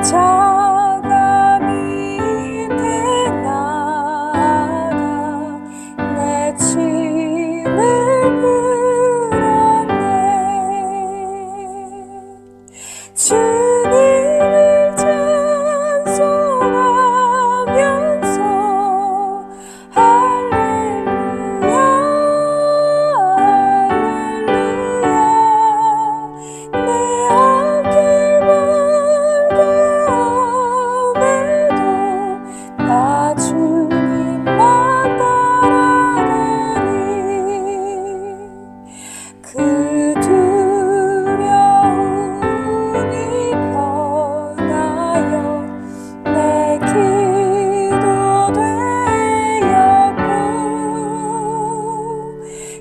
십자가 밑에 나가 내 짐을 풀었네. 주님을 찬송하면서 할렐루야 할렐루야. 내 앞길 멀고 험해도 나 주님만 따라가리. 그 두려움이 변하여 내 기도 되었고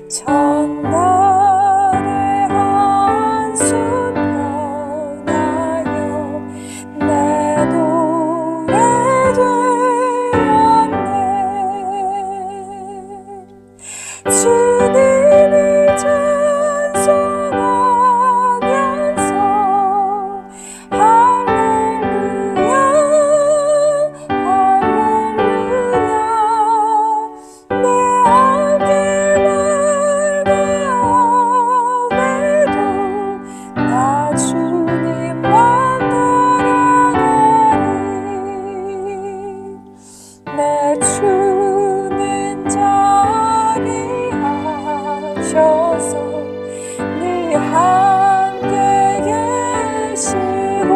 전날의 한숨 변하여 내 노래 되었네. 주님을 찬송하면서 할렐루야 할렐루야. 내 앞길 멀고 험해도 나 주님만 따라가리. 내 주는 자비하셔서 늘 함께 계시고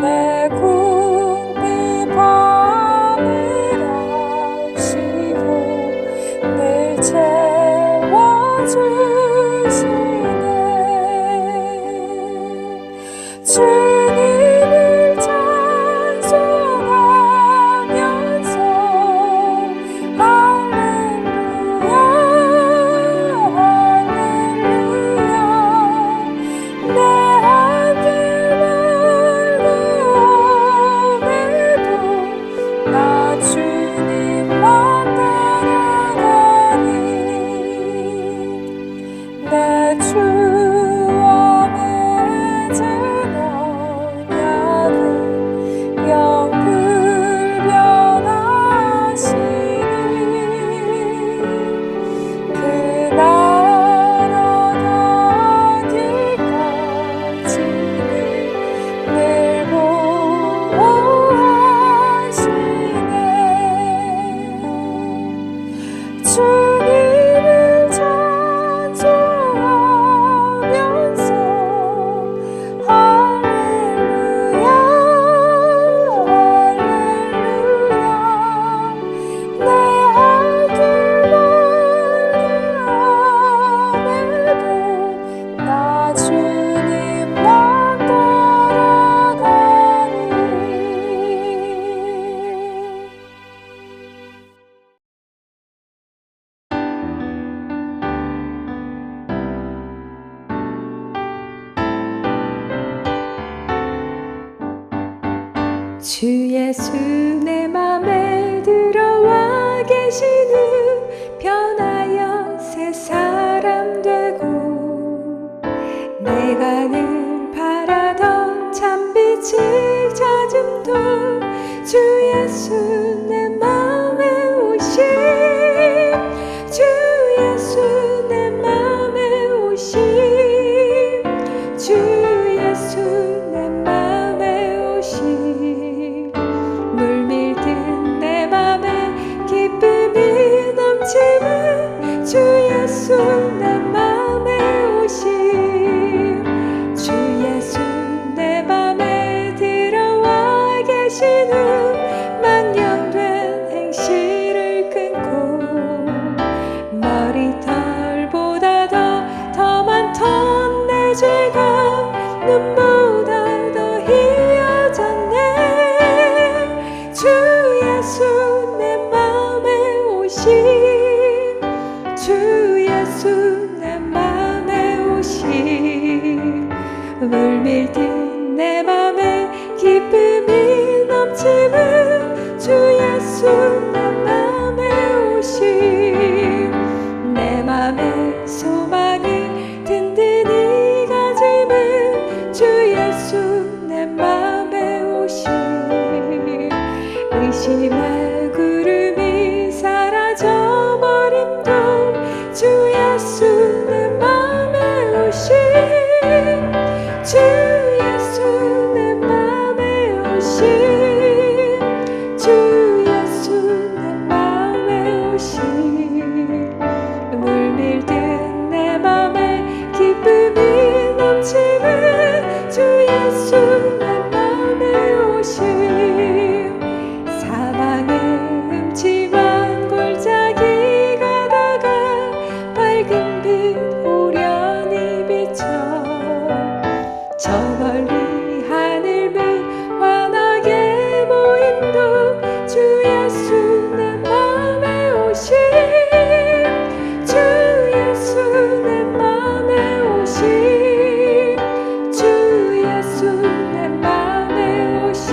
내 궁핍 밤을 아시고 늘 채워주시네. 주님을 찬송하면서 할렐루야 할렐루야. 내 앞길 멀고 험해도 나 주님만 따라가리. 내 주와 맺은 언약은 영불변하시니 그 나라 가기까지는 늘 보호하시네. 주님을 찬송하면서 할렐루야 할렐루야. 내 앞길 멀고 험해도 나 주님만 따라가리. 주 예수 내 맘에 들어와 계신 후 변하여 새 사람 되고 내가 늘 바라던 참빛을 찾음도 주 예수 내 맘에 오심. 주 예수 내 맘에 오심. 주 예수 내 맘에 오심. 물밀듯 내 맘에 기쁨이 넘치는 주 예수 내 맘에 오심. 주 예수 내 맘에 들어와 계신 후 만연된 행실을 끊고 머리털보다 더 많던 내 죄가 눈보다 더 희어졌네. 주 예수 내 맘에 오심. 주 예수 내 맘에 오심. 물밀듯 내 맘에 기쁨이 넘치는 주 예수 내 맘에 오심. 내 맘에 소망을 든든히 가지는 주 예수 내 맘에 오신 의심의 구름이 사라져버림도 주 예수 내 맘에 오신 주 예수 내 맘에 오신 주 예수 내 맘에 오신 물밀든 내 맘에 기쁨이 넘치는 주 예수 내 맘에 오신 사방에 음침한 골짜기 가다가 밝은 빛 우연히 비쳐 저 멀리 하늘 밑 환하게 보임도 주 예수 내 맘에 오신 주 예수 내 맘에 오신 주 예수 내 맘에 오신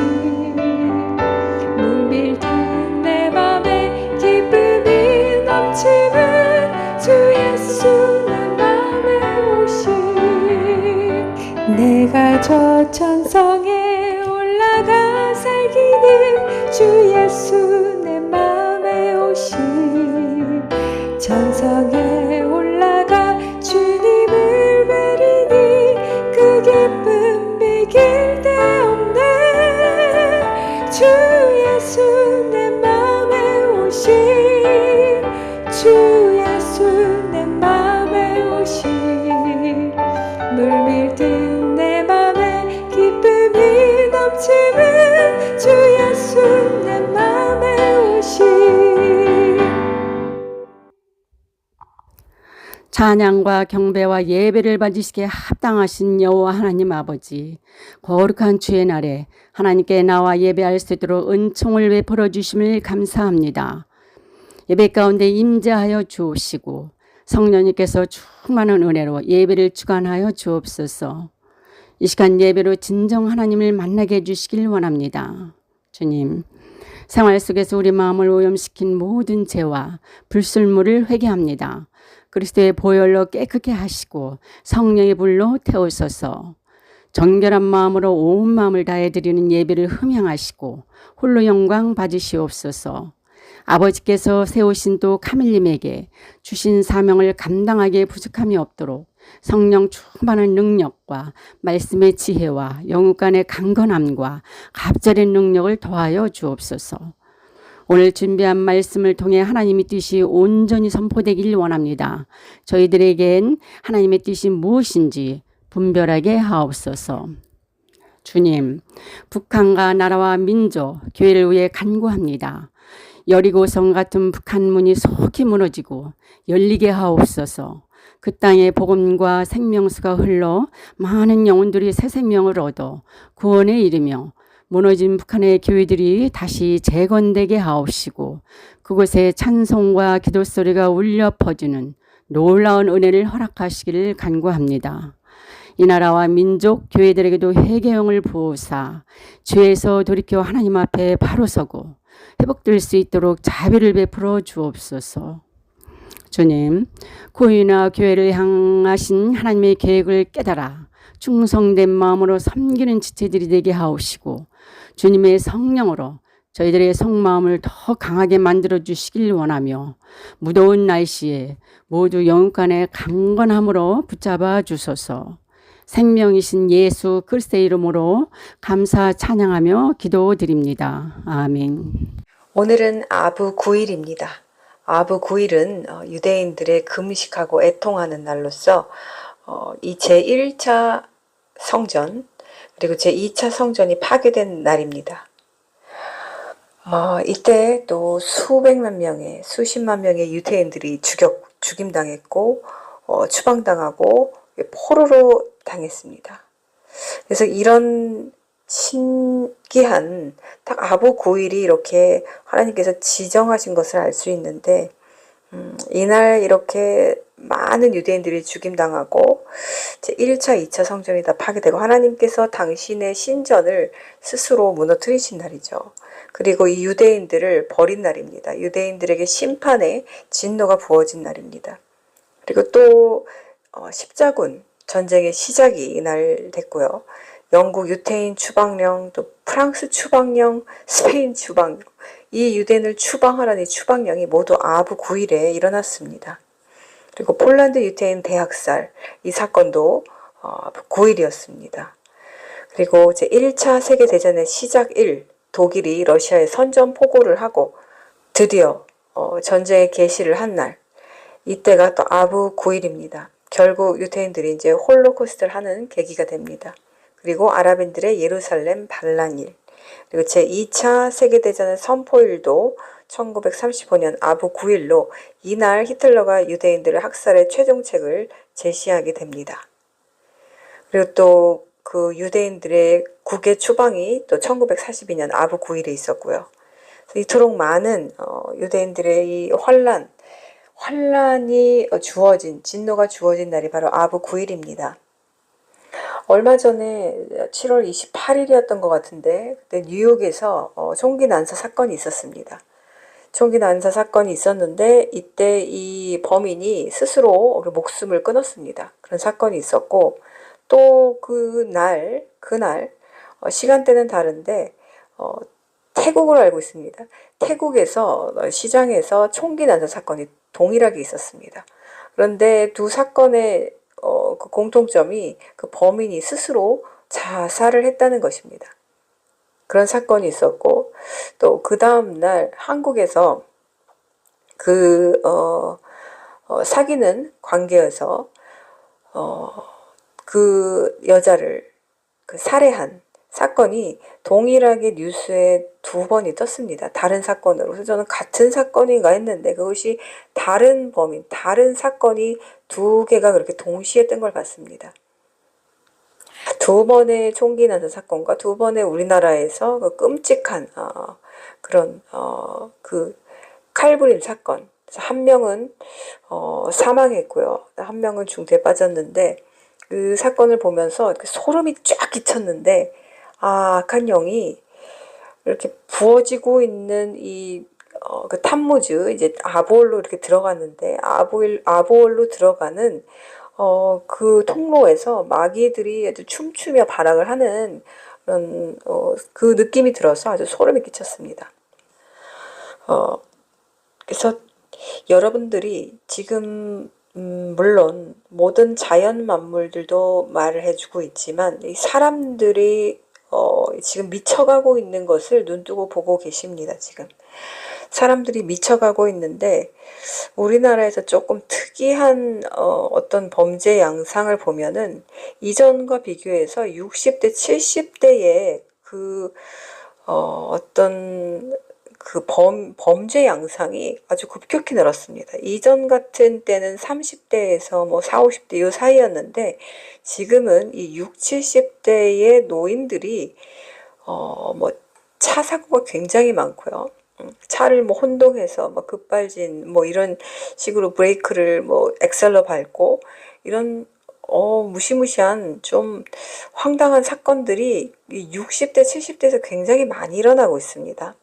물밀든 내 맘에 기쁨이 넘치는 주 예수 내 맘에 오신 내가 저 천성에 올라가 살기는 주 예수 내 맘에 오신 천성에 올라가 주님을 뵈리니 그 기쁨 비길 데 없네 주 예수 내 맘에 오신 주 예수 내 맘에 오신 물밀든 내 맘에 기쁨이 넘치는 주 예수 내 맘에 오신 찬양과 경배와 예배를 받으시기에 합당하신 여호와 하나님 아버지, 거룩한 주의 날에 하나님께 나와 예배할 수 있도록 은총을 베풀어 주심을 감사합니다. 예배 가운데 임재하여 주옵시고 성령님께서 충만한 은혜로 예배를 주관하여 주옵소서. 이 시간 예배로 진정 하나님을 만나게 해주시길 원합니다. 주님, 생활 속에서 우리 마음을 오염시킨 모든 죄와 불순물을 회개합니다. 그리스도의 보혈로 깨끗게 하시고 성령의 불로 태우소서. 정결한 마음으로 온 마음을 다해 드리는 예배를 흠양하시고 홀로 영광 받으시옵소서. 아버지께서 세우신 또 카밀님에게 주신 사명을 감당하기에 부족함이 없도록 성령 충만한 능력과 말씀의 지혜와 영혼 간의 강건함과 갑절의 능력을 더하여 주옵소서. 오늘 준비한 말씀을 통해 하나님의 뜻이 온전히 선포되길 원합니다. 저희들에겐 하나님의 뜻이 무엇인지 분별하게 하옵소서. 주님, 북한과 나라와 민족, 교회를 위해 간구합니다. 여리고성 같은 북한 문이 속히 무너지고 열리게 하옵소서. 그 땅에 복음과 생명수가 흘러 많은 영혼들이 새 생명을 얻어 구원에 이르며 무너진 북한의 교회들이 다시 재건되게 하옵시고 그곳에 찬송과 기도 소리가 울려 퍼지는 놀라운 은혜를 허락하시기를 간구합니다. 이 나라와 민족, 교회들에게도 회개형을 부으사 죄에서 돌이켜 하나님 앞에 바로 서고 회복될 수 있도록 자비를 베풀어 주옵소서. 주님, 교회나 교회를 향하신 하나님의 계획을 깨달아 충성된 마음으로 섬기는 지체들이 되게 하옵시고 주님의 성령으로 저희들의 속마음을 더 강하게 만들어 주시길 원하며 무더운 날씨에 모두 영혼 간의 강건함으로 붙잡아 주소서. 생명이신 예수 그리스도의 이름으로 감사 찬양하며 기도드립니다. 아멘. 오늘은 아부 9일입니다. 아부 9일은 유대인들의 금식하고 애통하는 날로서 이 제1차 성전 그리고 제2차 성전이 파괴된 날입니다. 이때 또 수백만 명의 수십만 명의 유대인들이 죽임당했고 추방당하고 포로로 당했습니다. 그래서 이런 신기한 딱 아부 9일이 이렇게 하나님께서 지정하신 것을 알 수 있는데 이날 이렇게 많은 유대인들이 죽임당하고 제1차, 2차 성전이 다 파괴되고 하나님께서 당신의 신전을 스스로 무너뜨리신 날이죠. 그리고 이 유대인들을 버린 날입니다. 유대인들에게 심판의 진노가 부어진 날입니다. 그리고 또 십자군 전쟁의 시작이 이날 됐고요. 영국 유태인 추방령, 또 프랑스 추방령, 스페인 추방령, 이 유대인을 추방하라는 이 추방령이 모두 아부 9일에 일어났습니다. 그리고 폴란드 유태인 대학살, 이 사건도 9일이었습니다. 그리고 제1차 세계대전의 시작일, 독일이 러시아에 선전포고를 하고 드디어 전쟁의 개시를 한 날, 이때가 또 아부 9일입니다. 결국 유태인들이 이제 홀로코스트를 하는 계기가 됩니다. 그리고 아랍인들의 예루살렘 반란일, 그리고 제2차 세계대전의 선포일도 1935년 아부 9일로 이날 히틀러가 유대인들을 학살의 최종책을 제시하게 됩니다. 그리고 또 그 유대인들의 국외 추방이 또 1942년 아부 9일에 있었고요. 이토록 많은 유대인들의 이 환란이 주어진, 진노가 주어진 날이 바로 아부 9일입니다. 얼마 전에 7월 28일이었던 것 같은데 그때 뉴욕에서 총기 난사 사건이 있었습니다. 총기 난사 사건이 있었는데 이때 이 범인이 스스로 목숨을 끊었습니다. 그런 사건이 있었고 또 그날 시간대는 다른데 태국으로 알고 있습니다. 태국에서 시장에서 총기 난사 사건이 동일하게 있었습니다. 그런데 두 사건의 그 공통점이 그 범인이 스스로 자살을 했다는 것입니다. 그런 사건이 있었고 또 그 다음 날 한국에서 그 사귀는 관계에서 그 여자를 살해한 사건이 동일하게 뉴스에 2번이 떴습니다. 다른 사건으로. 그래서 저는 같은 사건인가 했는데 그것이 다른 범인, 다른 사건이 2개가 그렇게 동시에 뜬 걸 봤습니다. 2번의 총기 난사 사건과 2번의 우리나라에서 그 끔찍한 그런 그 칼부림 사건. 그래서 한 명은 사망했고요. 한 명은 중태에 빠졌는데 그 사건을 보면서 소름이 쫙 끼쳤는데 악한 영이 이렇게 부어지고 있는 그 탐무즈 이제 아부홀로 이렇게 들어갔는데 아부홀로 들어가는 그 통로에서 마귀들이 아주 춤추며 발악을 하는 그런 그 느낌이 들어서 아주 소름이 끼쳤습니다. 그래서 여러분들이 지금 물론 모든 자연 만물들도 말을 해주고 있지만 이 사람들이 지금 미쳐가고 있는 것을 눈뜨고 보고 계십니다. 지금 사람들이 미쳐가고 있는데 우리나라에서 조금 특이한 어떤 범죄 양상을 보면은 이전과 비교해서 60대, 70대의 그 어떤 그 범죄 양상이 아주 급격히 늘었습니다. 이전 같은 때는 30대에서 뭐 40, 50대 이 사이였는데 지금은 이 60, 70대의 노인들이 뭐 차 사고가 굉장히 많고요. 차를 뭐 혼동해서 뭐 급발진 뭐 이런 식으로 브레이크를 뭐 엑셀러 밟고 이런 무시무시한 좀 황당한 사건들이 이 60대, 70대에서 굉장히 많이 일어나고 있습니다.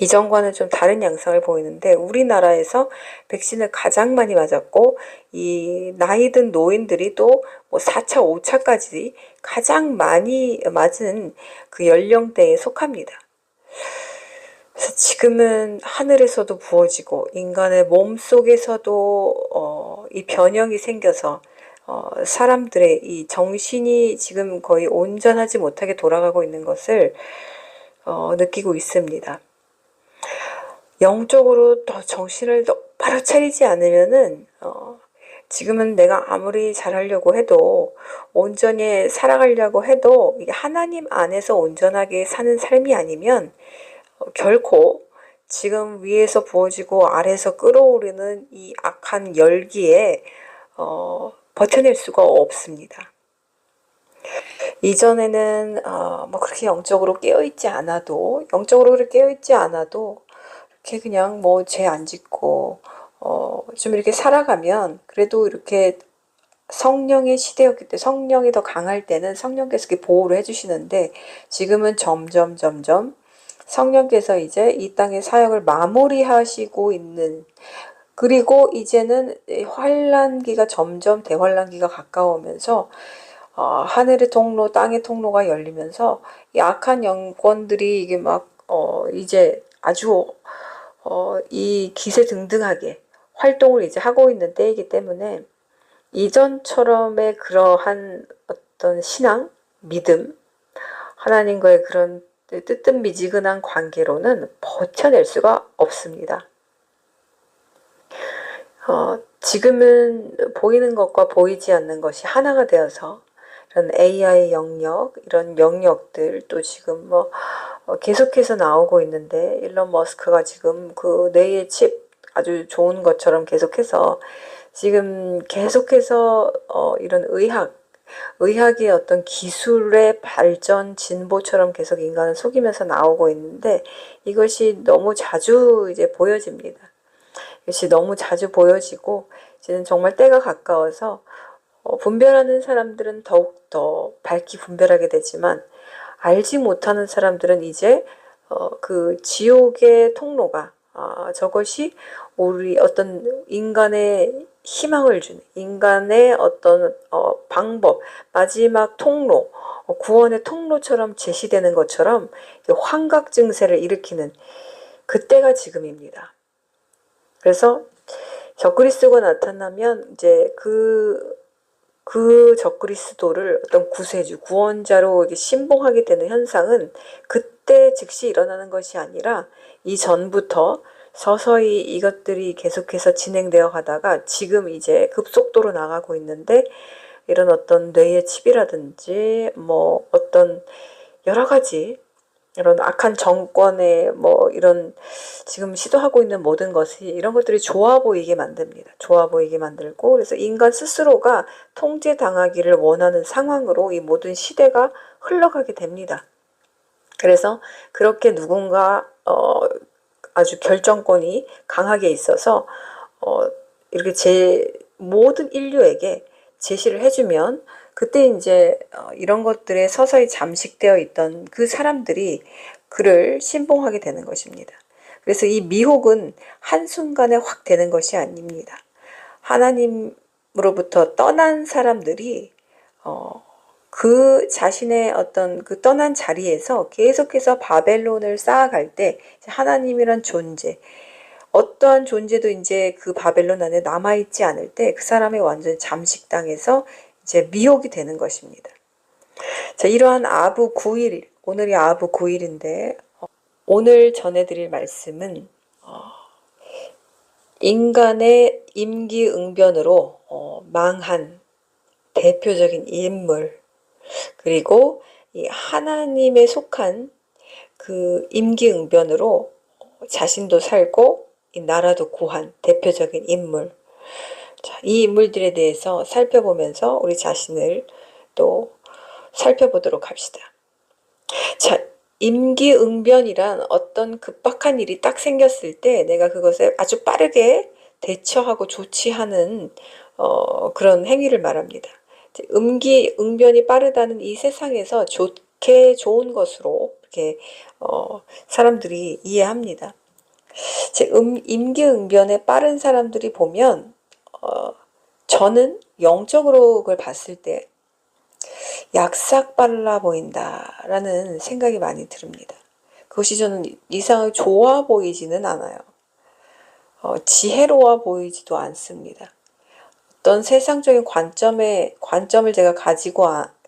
이전과는 좀 다른 양상을 보이는데 우리나라에서 백신을 가장 많이 맞았고 이 나이 든 노인들이 또 뭐 4차, 5차까지 가장 많이 맞은 그 연령대에 속합니다. 그래서 지금은 하늘에서도 부어지고 인간의 몸 속에서도 이 변형이 생겨서 사람들의 이 정신이 지금 거의 온전하지 못하게 돌아가고 있는 것을 느끼고 있습니다. 영적으로 더 정신을 똑바로 차리지 않으면은 지금은 내가 아무리 잘하려고 해도 온전히 살아가려고 해도 이게 하나님 안에서 온전하게 사는 삶이 아니면 결코 지금 위에서 부어지고 아래에서 끓어오르는 이 악한 열기에 버텨낼 수가 없습니다. 이전에는 뭐 그렇게 영적으로 깨어있지 않아도 이렇게 그냥 뭐 죄 안 짓고 좀 이렇게 살아가면 그래도 이렇게 성령의 시대였기 때문에 성령이 더 강할 때는 성령께서 이렇게 보호를 해주시는데 지금은 점점 성령께서 이제 이 땅의 사역을 마무리하시고 있는 그리고 이제는 환란기가 점점 대환란기가 가까우면서 하늘의 통로, 땅의 통로가 열리면서 이 악한 영권들이 이게 막 이제 아주 이 기세등등하게 활동을 이제 하고 있는 때이기 때문에 이전처럼의 그러한 어떤 신앙, 믿음, 하나님과의 그런 뜨뜻미지근한 관계로는 버텨낼 수가 없습니다. 지금은 보이는 것과 보이지 않는 것이 하나가 되어서 이런 AI 영역, 이런 영역들 또 지금 뭐 계속해서 나오고 있는데 일론 머스크가 지금 그 뇌의 칩 아주 좋은 것처럼 계속해서 지금 계속해서 이런 의학의 어떤 기술의 발전, 진보처럼 계속 인간을 속이면서 나오고 있는데 이것이 너무 자주 이제 보여집니다. 이것이 너무 자주 보여지고 이제는 정말 때가 가까워서 분별하는 사람들은 더욱더 밝히 분별하게 되지만 알지 못하는 사람들은 이제 그 지옥의 통로가 저것이 우리 어떤 인간의 희망을 주는 인간의 어떤 방법, 마지막 통로, 구원의 통로처럼 제시되는 것처럼 환각 증세를 일으키는 그때가 지금입니다. 그래서 적그리스도가 나타나면 이제 그 적그리스도를 어떤 구세주, 구원자로 이렇게 신봉하게 되는 현상은 그때 즉시 일어나는 것이 아니라 이전부터 서서히 이것들이 계속해서 진행되어 가다가 지금 이제 급속도로 나가고 있는데 이런 어떤 뇌의 칩이라든지 뭐 어떤 여러 가지 이런 악한 정권의 뭐 이런 지금 시도하고 있는 모든 것이 이런 것들이 좋아 보이게 만듭니다. 좋아 보이게 만들고 그래서 인간 스스로가 통제당하기를 원하는 상황으로 이 모든 시대가 흘러가게 됩니다. 그래서 그렇게 누군가 아주 결정권이 강하게 있어서 이렇게 모든 인류에게 제시를 해주면 그때 이제 이런 것들에 서서히 잠식되어 있던 그 사람들이 그를 신봉하게 되는 것입니다. 그래서 이 미혹은 한순간에 확 되는 것이 아닙니다. 하나님으로부터 떠난 사람들이 그 자신의 어떤 그 떠난 자리에서 계속해서 바벨론을 쌓아갈 때 하나님이란 존재, 어떠한 존재도 이제 그 바벨론 안에 남아있지 않을 때 그 사람이 완전 잠식당해서 이제 미혹이 되는 것입니다. 자, 이러한 아부 9일, 오늘이 아부 9일인데 오늘 전해드릴 말씀은 인간의 임기응변으로 망한 대표적인 인물 그리고 이 하나님에 속한 그 임기응변으로 자신도 살고 이 나라도 구한 대표적인 인물. 자, 이 인물들에 대해서 살펴보면서 우리 자신을 또 살펴보도록 합시다. 자, 임기응변이란 어떤 급박한 일이 딱 생겼을 때 내가 그것에 아주 빠르게 대처하고 조치하는 그런 행위를 말합니다. 임기응변이 빠르다는 이 세상에서 좋게 좋은 것으로 이렇게 사람들이 이해합니다. 임기응변에 빠른 사람들이 보면 저는 영적으로 그걸 봤을 때 약삭 빨라 보인다라는 생각이 많이 듭니다. 그것이 저는 이상하게 좋아 보이지는 않아요. 지혜로워 보이지도 않습니다. 어떤 세상적인 관점을 제가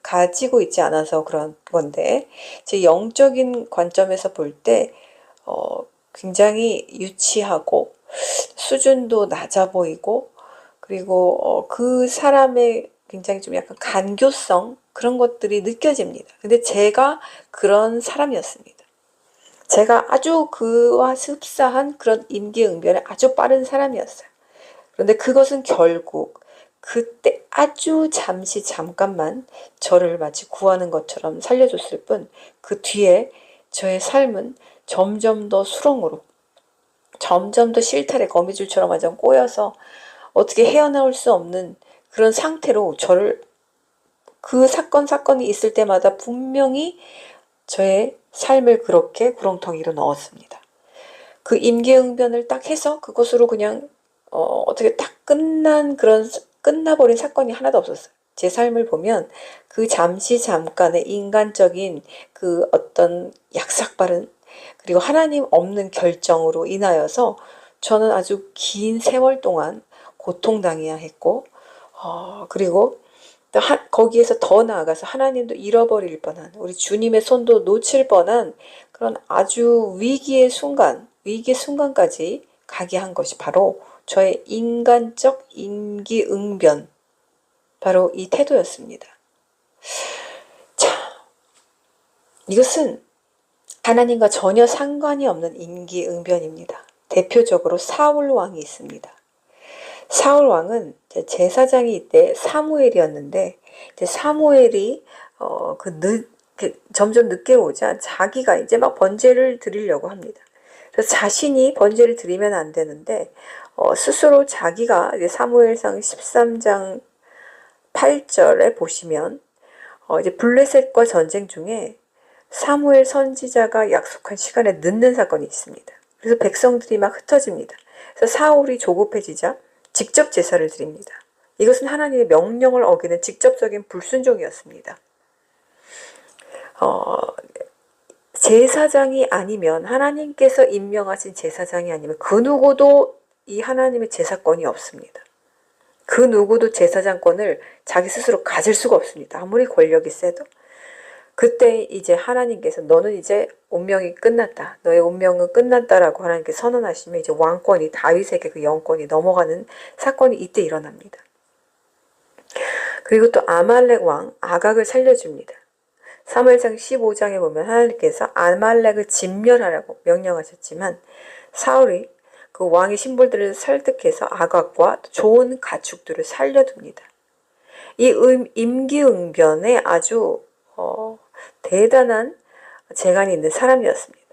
가지고 있지 않아서 그런 건데 제 영적인 관점에서 볼 때 굉장히 유치하고 수준도 낮아 보이고 그리고 그 사람의 굉장히 좀 약간 간교성 그런 것들이 느껴집니다. 근데 제가 그런 사람이었습니다. 제가 아주 그와 흡사한 그런 임기응변에 아주 빠른 사람이었어요. 그런데 그것은 결국 그때 아주 잠깐만 저를 마치 구하는 것처럼 살려줬을 뿐 그 뒤에 저의 삶은 점점 더 수렁으로 점점 더 실타래 거미줄처럼 완전 꼬여서 어떻게 헤어나올 수 없는 그런 상태로 저를 그 사건이 있을 때마다 분명히 저의 삶을 그렇게 구렁텅이로 넣었습니다. 그 임기응변을 딱 해서 그것으로 그냥 어떻게 딱 끝나버린 사건이 하나도 없었어요. 제 삶을 보면 그 잠깐의 인간적인 그 어떤 약삭빠른 그리고 하나님 없는 결정으로 인하여서 저는 아주 긴 세월 동안 고통당해야 했고, 그리고 또 거기에서 더 나아가서 하나님도 잃어버릴 뻔한, 우리 주님의 손도 놓칠 뻔한 그런 아주 위기의 순간까지 가게 한 것이 바로 저의 인간적 임기응변, 바로 이 태도였습니다. 자, 이것은 하나님과 전혀 상관이 없는 임기응변입니다. 대표적으로 사울 왕이 있습니다. 사울 왕은 제사장이 이때 사무엘이었는데, 이제 사무엘이 점점 늦게 오자 자기가 이제 막 번제를 드리려고 합니다. 그래서 자신이 번제를 드리면 안 되는데 스스로 자기가 이제 사무엘상 13장 8절에 보시면 이제 블레셋과 전쟁 중에 사무엘 선지자가 약속한 시간에 늦는 사건이 있습니다. 그래서 백성들이 막 흩어집니다. 그래서 사울이 조급해지자 직접 제사를 드립니다. 이것은 하나님의 명령을 어기는 직접적인 불순종이었습니다. 제사장이 아니면, 하나님께서 임명하신 제사장이 아니면 그 누구도 이 하나님의 제사권이 없습니다. 그 누구도 제사장권을 자기 스스로 가질 수가 없습니다. 아무리 권력이 세도. 그때 이제 하나님께서 너는 이제 운명이 끝났다. 너의 운명은 끝났다라고 하나님께 선언하시면 이제 왕권이, 다윗에게 그 영권이 넘어가는 사건이 이때 일어납니다. 그리고 또 아말렉 왕 아각을 살려줍니다. 사무엘상 15장에 보면 하나님께서 아말렉을 진멸하라고 명령하셨지만 사울이 그 왕의 신복들을 설득해서 아각과 좋은 가축들을 살려둡니다. 이 임기응변에 아주 대단한 재간이 있는 사람이었습니다.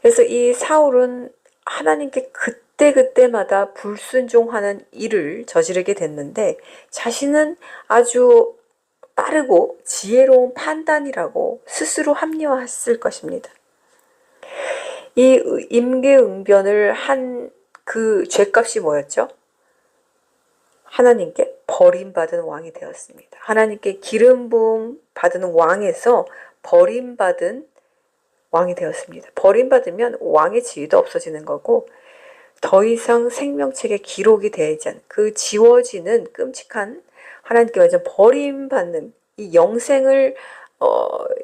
그래서 이 사울은 하나님께 그때마다 불순종하는 일을 저지르게 됐는데, 자신은 아주 빠르고 지혜로운 판단이라고 스스로 합리화했을 것입니다. 이 임기응변을 한 그 죄값이 뭐였죠? 하나님께 버림받은 왕이 되었습니다. 하나님께 기름 부음 받은 왕에서 버림받은 왕이 되었습니다. 버림받으면 왕의 지위도 없어지는 거고, 더 이상 생명책에 기록이 되지 않은, 그 지워지는 끔찍한, 하나님께 완전 버림받는 이 영생을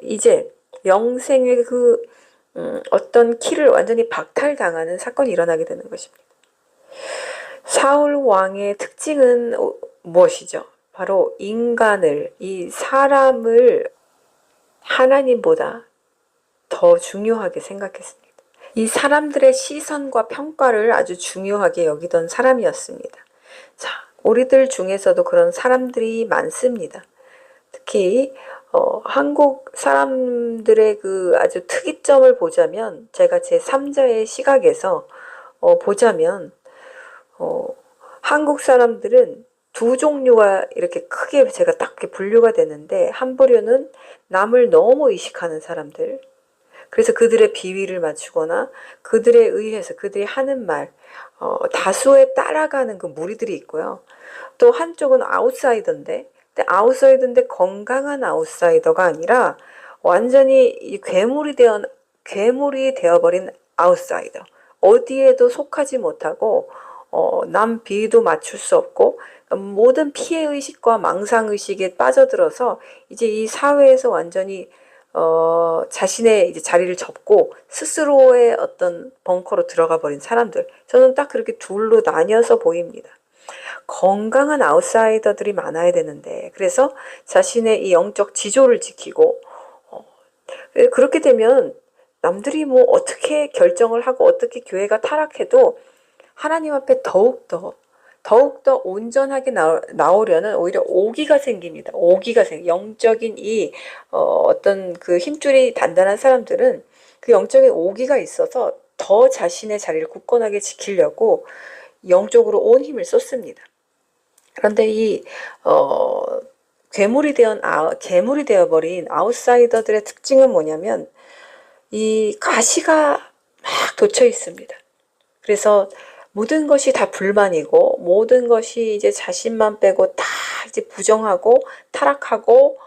이제 영생의 그 어떤 키를 완전히 박탈당하는 사건이 일어나게 되는 것입니다. 사울 왕의 특징은 무엇이죠? 바로 인간을, 이 사람을 하나님보다 더 중요하게 생각했습니다. 이 사람들의 시선과 평가를 아주 중요하게 여기던 사람이었습니다. 자, 우리들 중에서도 그런 사람들이 많습니다. 특히 한국 사람들의 그 아주 특이점을 보자면, 제가 제 3자의 시각에서 보자면 한국 사람들은 두 종류가 이렇게 크게 제가 딱 분류가 되는데, 한 부류는 남을 너무 의식하는 사람들, 그래서 그들의 비위를 맞추거나 그들에 의해서 그들이 하는 말, 다수에 따라가는 그 무리들이 있고요. 또 한쪽은 아웃사이더인데 건강한 아웃사이더가 아니라 완전히 괴물이 되어버린 아웃사이더. 어디에도 속하지 못하고 남 비위도 맞출 수 없고 모든 피해의식과 망상의식에 빠져들어서 이제 이 사회에서 완전히 자신의 이제 자리를 접고 스스로의 어떤 벙커로 들어가 버린 사람들. 저는 딱 그렇게 둘로 나뉘어서 보입니다. 건강한 아웃사이더들이 많아야 되는데, 그래서 자신의 이 영적 지조를 지키고, 그렇게 되면 남들이 뭐 어떻게 결정을 하고 어떻게 교회가 타락해도 하나님 앞에 더욱더 온전하게 나오려는 오히려 오기가 생깁니다. 영적인 이 어떤 그 힘줄이 단단한 사람들은 그 영적인 오기가 있어서 더 자신의 자리를 굳건하게 지키려고 영적으로 온 힘을 쏟습니다. 그런데 이 괴물이 되어버린 아웃사이더들의 특징은 뭐냐면, 이 가시가 막 돋쳐 있습니다. 그래서 모든 것이 다 불만이고 모든 것이 이제 자신만 빼고 다 이제 부정하고 타락하고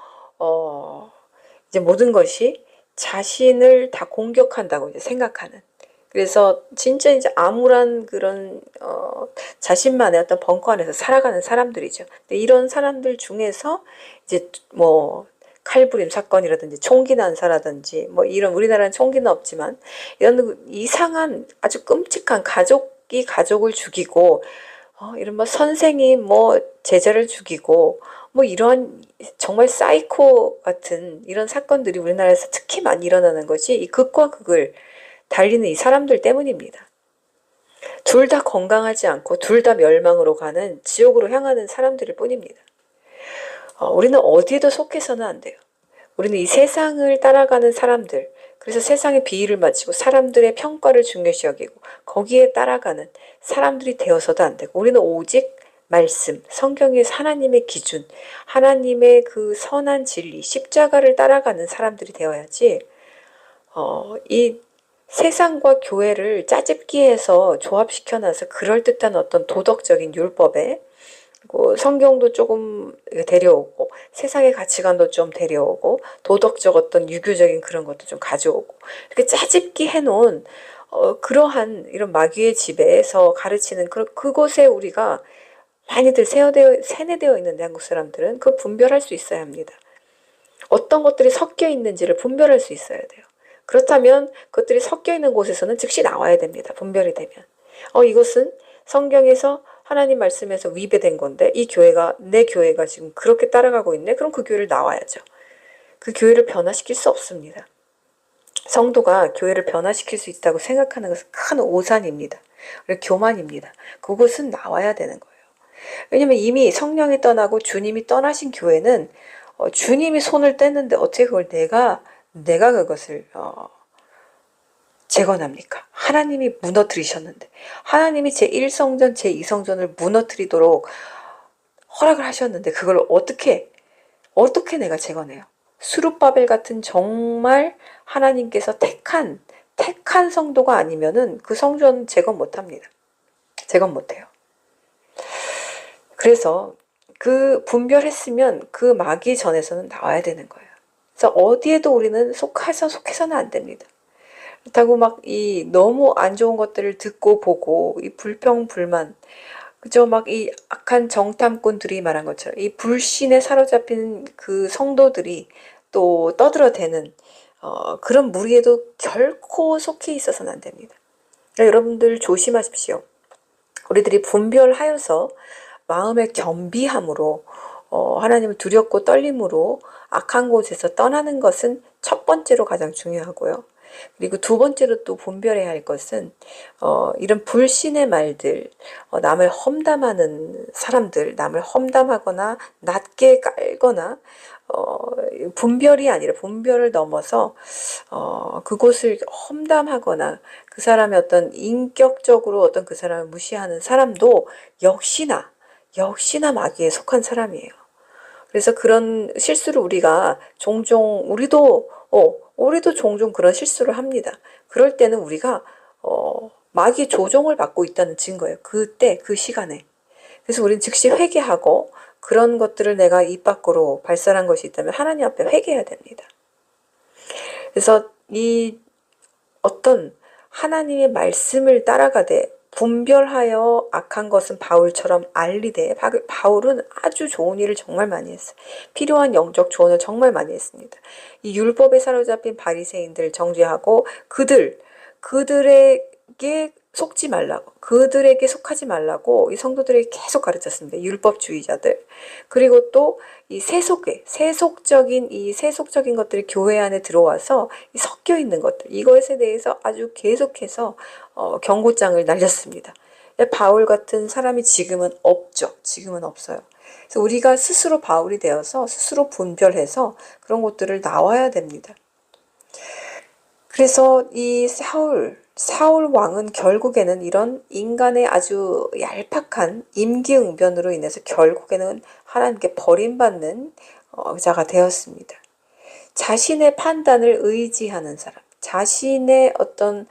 이제 모든 것이 자신을 다 공격한다고 이제 생각하는. 그래서 진짜 이제 암울한 그런 자신만의 어떤 벙커 안에서 살아가는 사람들이죠. 근데 이런 사람들 중에서 이제 뭐 칼부림 사건이라든지 총기 난사라든지 뭐 이런, 우리나라는 총기는 없지만 이런 이상한 아주 끔찍한, 가족이 가족을 죽이고 이런 뭐 선생이 뭐 제자를 죽이고 뭐 이런 정말 사이코 같은 이런 사건들이 우리나라에서 특히 많이 일어나는 것이 이 극과 극을 달리는 이 사람들 때문입니다. 둘 다 건강하지 않고 둘 다 멸망으로 가는, 지옥으로 향하는 사람들일 뿐입니다. 우리는 어디에도 속해서는 안 돼요. 우리는 이 세상을 따라가는 사람들, 그래서 세상의 비위를 맞추고 사람들의 평가를 중요시 여기고 거기에 따라가는 사람들이 되어서도 안 되고, 우리는 오직 말씀, 성경의 하나님의 기준, 하나님의 그 선한 진리, 십자가를 따라가는 사람들이 되어야지 이 세상과 교회를 짜집기해서 조합시켜놔서 그럴듯한 어떤 도덕적인 율법에, 그리고 성경도 조금 데려오고 세상의 가치관도 좀 데려오고 도덕적 어떤 유교적인 그런 것도 좀 가져오고 이렇게 짜집기 해놓은 그러한 이런 마귀의 지배에서 가르치는 그곳에 우리가 많이들 세뇌되어 있는데, 한국 사람들은 그걸 분별할 수 있어야 합니다. 어떤 것들이 섞여 있는지를 분별할 수 있어야 돼요. 그렇다면 그것들이 섞여 있는 곳에서는 즉시 나와야 됩니다. 분별이 되면. 이것은 성경에서 하나님 말씀에서 위배된 건데 이 교회가, 내 교회가 지금 그렇게 따라가고 있네? 그럼 그 교회를 나와야죠. 그 교회를 변화시킬 수 없습니다. 성도가 교회를 변화시킬 수 있다고 생각하는 것은 큰 오산입니다. 교만입니다. 그것은 나와야 되는 거예요. 왜냐면 이미 성령이 떠나고 주님이 떠나신 교회는 주님이 손을 뗐는데 어떻게 그걸 내가 그것을 재건합니까? 하나님이 무너뜨리셨는데, 하나님이 제1성전 제2성전을 무너뜨리도록 허락을 하셨는데 그걸 어떻게 내가 재건해요? 수룹바벨 같은 정말 하나님께서 택한 성도가 아니면은 그 성전 재건 못합니다. 재건 못해요. 그래서 그 분별했으면 그 마귀 전에서는 나와야 되는 거예요. 그래서 어디에도 우리는 속해서는 안 됩니다. 그렇다고 막 이 너무 안 좋은 것들을 듣고 보고 이 불평 불만, 그죠? 막 이 악한 정탐꾼들이 말한 것처럼 이 불신에 사로잡힌 그 성도들이 또 떠들어대는 그런 무리에도 결코 속해 있어서는 안 됩니다. 그러니까 여러분들 조심하십시오. 우리들이 분별하여서 마음의 겸비함으로 하나님을 두렵고 떨림으로 악한 곳에서 떠나는 것은 첫 번째로 가장 중요하고요. 그리고 두 번째로 또 분별해야 할 것은 이런 불신의 말들, 남을 험담하는 사람들, 남을 험담하거나 낮게 깔거나 분별을 넘어서 그곳을 험담하거나 그 사람의 어떤 인격적으로 어떤 그 사람을 무시하는 사람도 역시나 마귀에 속한 사람이에요. 그래서 그런 실수를 우리가 종종 우리도 종종 그런 실수를 합니다. 그럴 때는 우리가 마귀의 조종을 받고 있다는 증거예요. 그때 그 시간에. 그래서 우리는 즉시 회개하고 그런 것들을 내가 입 밖으로 발설한 것이 있다면 하나님 앞에 회개해야 됩니다. 그래서 이 어떤 하나님의 말씀을 따라가되 분별하여 악한 것은 바울처럼 알리되, 바울은 아주 좋은 일을 정말 많이 했어요. 필요한 영적 조언을 정말 많이 했습니다. 이 율법에 사로잡힌 바리새인들 정죄하고 그들에게 속지 말라고, 그들에게 속하지 말라고 이 성도들에게 계속 가르쳤습니다. 율법주의자들. 그리고 또 이 세속적인 것들이 교회 안에 들어와서 이 섞여 있는 것들, 이것에 대해서 아주 계속해서 경고장을 날렸습니다. 바울 같은 사람이 지금은 없죠. 지금은 없어요. 그래서 우리가 스스로 바울이 되어서 스스로 분별해서 그런 것들을 나와야 됩니다. 그래서 이 사울 왕은 결국에는 이런 인간의 아주 얄팍한 임기응변으로 인해서 결국에는 하나님께 버림받는 자가 되었습니다. 자신의 판단을 의지하는 사람, 자신의 어떤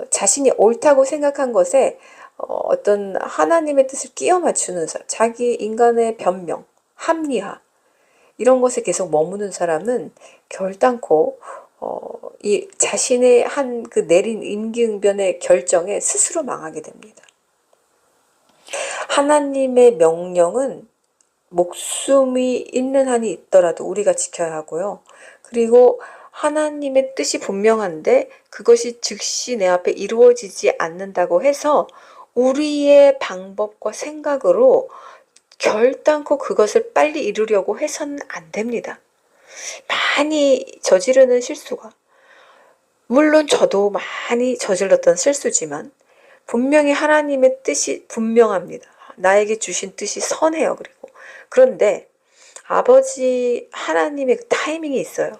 자신이 옳다고 생각한 것에 어떤 하나님의 뜻을 끼워 맞추는 사람, 자기 인간의 변명, 합리화 이런 것에 계속 머무는 사람은 결단코 이 자신의 한 그 내린 임기응변의 결정에 스스로 망하게 됩니다. 하나님의 명령은 목숨이 있는 한이 있더라도 우리가 지켜야 하고요. 그리고 하나님의 뜻이 분명한데 그것이 즉시 내 앞에 이루어지지 않는다고 해서 우리의 방법과 생각으로 결단코 그것을 빨리 이루려고 해서는 안 됩니다. 많이 저지르는 실수가, 물론 저도 많이 저질렀던 실수지만 분명히 하나님의 뜻이 분명합니다. 나에게 주신 뜻이 선해요. 그런데 아버지 하나님의 그 타이밍이 있어요.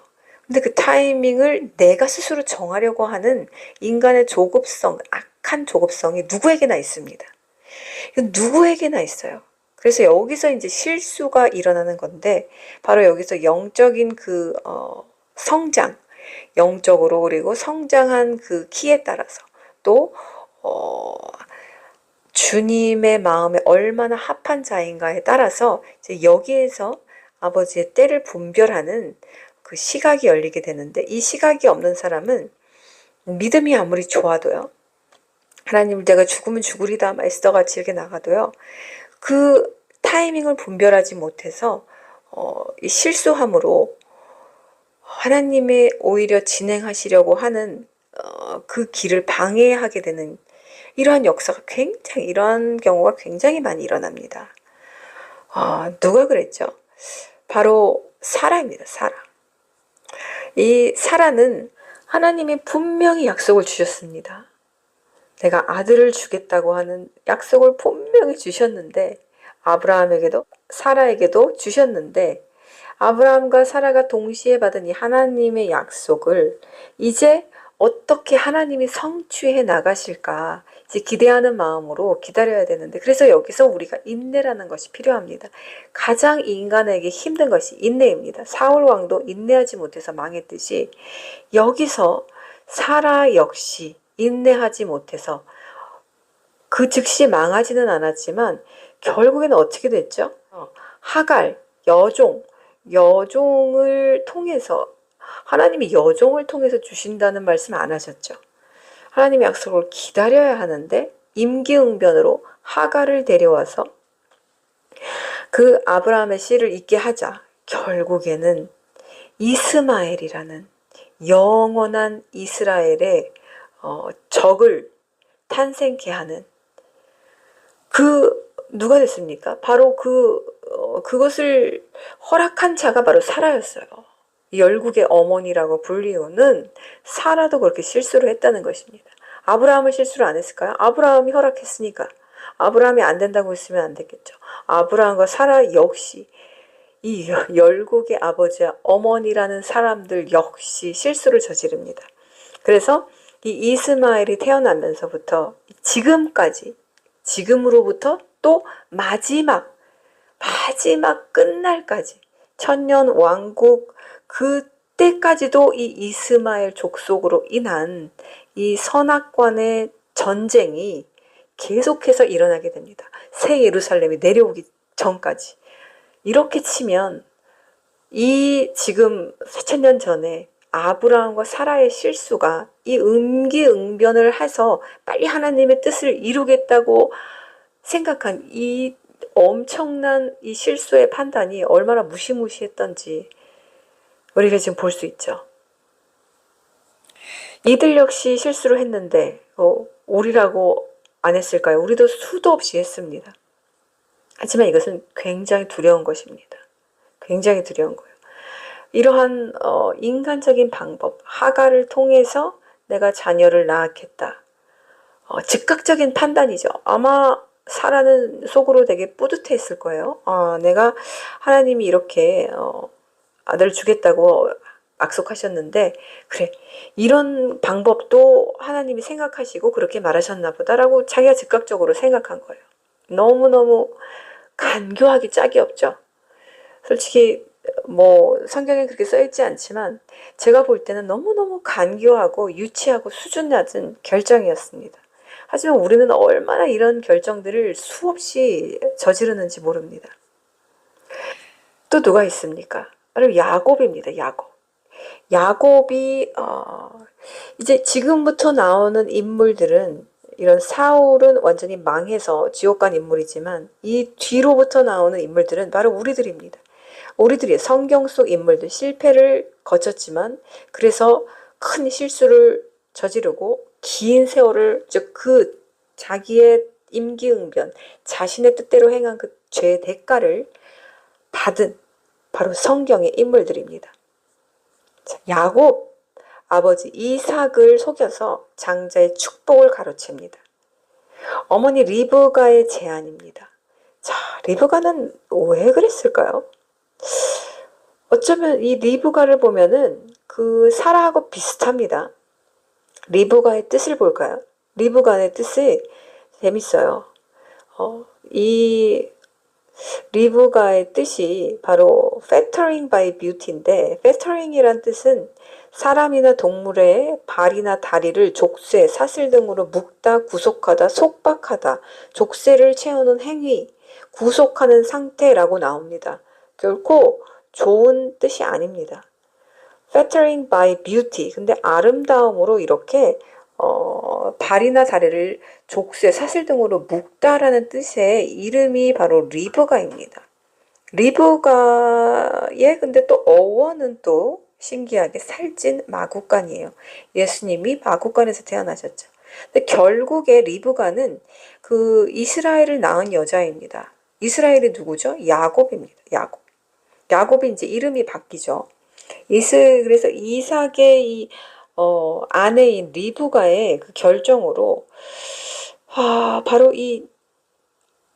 근데 그 타이밍을 내가 스스로 정하려고 하는 인간의 조급성, 악한 조급성이 누구에게나 있습니다. 이건 누구에게나 있어요. 그래서 여기서 이제 실수가 일어나는 건데 바로 여기서 영적인 그 성장, 영적으로 그리고 성장한 그 키에 따라서 또 주님의 마음에 얼마나 합한 자인가에 따라서 이제 여기에서 아버지의 때를 분별하는 그 시각이 열리게 되는데 이 시각이 없는 사람은 믿음이 아무리 좋아도요. 하나님 내가 죽으면 죽으리다 말씀같이 이렇게 나가도요. 그 타이밍을 분별하지 못해서 이 실수함으로 하나님의 오히려 진행하시려고 하는 그 길을 방해하게 되는 이러한 역사가 이러한 경우가 굉장히 많이 일어납니다. 누가 그랬죠? 바로 사라입니다. 사라. 이 사라는 하나님이 분명히 약속을 주셨습니다. 내가 아들을 주겠다고 하는 약속을 분명히 주셨는데 아브라함에게도 사라에게도 주셨는데 아브라함과 사라가 동시에 받은 이 하나님의 약속을 이제 어떻게 하나님이 성취해 나가실까 이제 기대하는 마음으로 기다려야 되는데 그래서 여기서 우리가 인내라는 것이 필요합니다. 가장 인간에게 힘든 것이 인내입니다. 사울 왕도 인내하지 못해서 망했듯이 여기서 사라 역시 인내하지 못해서 그 즉시 망하지는 않았지만 결국에는 어떻게 됐죠? 하갈, 여종을 통해서 하나님이 여종을 통해서 주신다는 말씀 안 하셨죠. 하나님의 약속을 기다려야 하는데 임기응변으로 하갈을 데려와서 그 아브라함의 씨를 있게 하자 결국에는 이스마엘이라는 영원한 이스라엘의 적을 탄생케 하는 누가 됐습니까? 바로 그것을 허락한 자가 바로 사라였어요. 열국의 어머니라고 불리우는 사라도 그렇게 실수를 했다는 것입니다. 아브라함은 실수를 안 했을까요? 아브라함이 허락했으니까. 아브라함이 안 된다고 했으면 안 됐겠죠. 아브라함과 사라 역시 이 열국의 아버지와 어머니라는 사람들 역시 실수를 저지릅니다. 그래서 이 이스마엘이 태어나면서부터 지금으로부터 또 마지막 끝날까지 천년 왕국 그때까지도 이 이스마엘 족속으로 인한 이 선악관의 전쟁이 계속해서 일어나게 됩니다. 새 예루살렘이 내려오기 전까지. 이렇게 치면 이 지금 4000년 전에 아브라함과 사라의 실수가 이 임기응변을 해서 빨리 하나님의 뜻을 이루겠다고 생각한 이 엄청난 이 실수의 판단이 얼마나 무시무시했던지 우리가 지금 볼 수 있죠. 이들 역시 실수를 했는데 우리라고 안 했을까요? 우리도 수도 없이 했습니다. 하지만 이것은 굉장히 두려운 것입니다. 굉장히 두려운 거예요. 이러한 인간적인 방법, 하갈을 통해서 내가 자녀를 낳았겠다. 즉각적인 판단이죠. 아마 사라는 속으로 되게 뿌듯했을 거예요. 내가 하나님이 이렇게 아들을 주겠다고 약속하셨는데 그래 이런 방법도 하나님이 생각하시고 그렇게 말하셨나 보다라고 자기가 즉각적으로 생각한 거예요. 너무너무 간교하기 짝이 없죠. 솔직히 성경에 그렇게 써있지 않지만 제가 볼 때는 너무너무 간교하고 유치하고 수준 낮은 결정이었습니다. 하지만 우리는 얼마나 이런 결정들을 수없이 저지르는지 모릅니다. 또 누가 있습니까? 바로 야곱입니다. 야곱이 이제 지금부터 나오는 인물들은, 이런 사울은 완전히 망해서 지옥 간 인물이지만 이 뒤로부터 나오는 인물들은 바로 우리들입니다. 우리들이 성경 속 인물들, 실패를 거쳤지만 그래서 큰 실수를 저지르고 긴 세월을, 즉 그 자기의 임기응변, 자신의 뜻대로 행한 그 죄의 대가를 받은 바로 성경의 인물들입니다. 야곱 아버지 이삭을 속여서 장자의 축복을 가로챕니다. 어머니 리브가의 제안입니다. 자, 리브가는 왜 그랬을까요? 어쩌면 이 리브가를 보면은 그 사라하고 비슷합니다. 리브가의 뜻을 볼까요? 리브가의 뜻이 재밌어요. 이 리브가의 뜻이 바로 fettering by beauty인데, fettering이란 뜻은 사람이나 동물의 발이나 다리를 족쇄, 사슬 등으로 묶다, 구속하다, 속박하다, 족쇄를 채우는 행위, 구속하는 상태라고 나옵니다. 결코 좋은 뜻이 아닙니다. fettering by beauty. 근데 아름다움으로 이렇게 발이나 다리를 족쇄, 사슬 등으로 묶다라는 뜻의 이름이 바로 리브가입니다. 리브가의 근데 또 어원은 또 신기하게 살찐 마구간이에요. 예수님이 마구간에서 태어나셨죠. 근데 결국에 리브가는 그 이스라엘을 낳은 여자입니다. 이스라엘이 누구죠? 야곱입니다. 야곱이 이제 이름이 바뀌죠. 그래서 이삭의 이 아내인 리브가의 그 결정으로 바로 이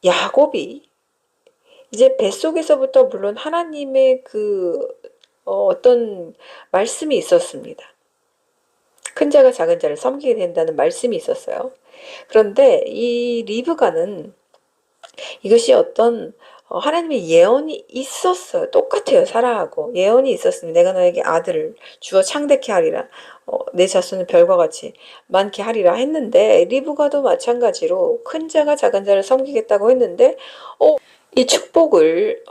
야곱이 이제 뱃속에서부터 물론 하나님의 그 어떤 말씀이 있었습니다. 큰 자가 작은 자를 섬기게 된다는 말씀이 있었어요. 그런데 이 리브가는 이것이 어떤 하나님의 예언이 있었어요. 똑같아요. 사라하고 예언이 있었습니다. 내가 너에게 아들을 주어 창대케 하리라. 내 자손은 별과 같이 많게 하리라 했는데, 리브가도 마찬가지로 큰 자가 작은 자를 섬기겠다고 했는데 이 축복을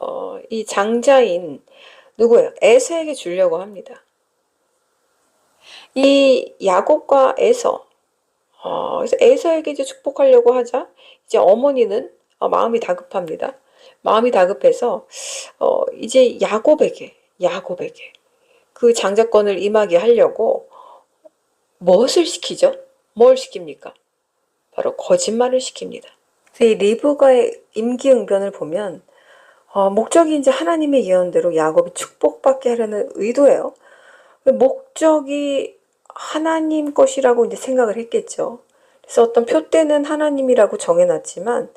이 장자인 누구예요? 에서에게 주려고 합니다. 이 야곱과 에서, 그래서 에서에게 이제 축복하려고 하자 이제 어머니는 마음이 다급합니다. 마음이 다급해서 이제 야곱에게 그 장자권을 임하게 하려고 무엇을 시키죠? 뭘 시킵니까? 바로 거짓말을 시킵니다. 그래서 이 리브가의 임기응변을 보면 목적이 이제 하나님의 예언대로 야곱이 축복받게 하려는 의도예요. 목적이 하나님 것이라고 이제 생각을 했겠죠. 그래서 어떤 표대는 하나님이라고 정해놨지만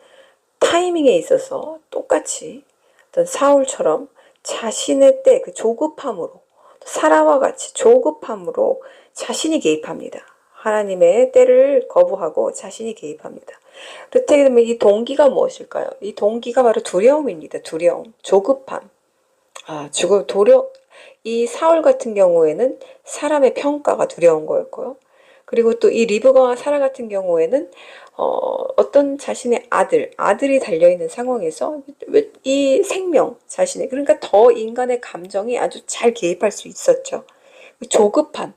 타이밍에 있어서 똑같이 어떤 사울처럼 자신의 때 그 조급함으로, 사라와 같이 조급함으로 자신이 개입합니다. 하나님의 때를 거부하고 자신이 개입합니다. 그렇게 되면 이 동기가 무엇일까요? 이 동기가 바로 두려움입니다. 두려움, 조급함. 이 사울 같은 경우에는 사람의 평가가 두려운 거였고요. 그리고 또 이 리브가와 사라 같은 경우에는 어떤 자신의 아들이 달려있는 상황에서 이 생명, 자신의, 그러니까 더 인간의 감정이 아주 잘 개입할 수 있었죠. 이 조급함,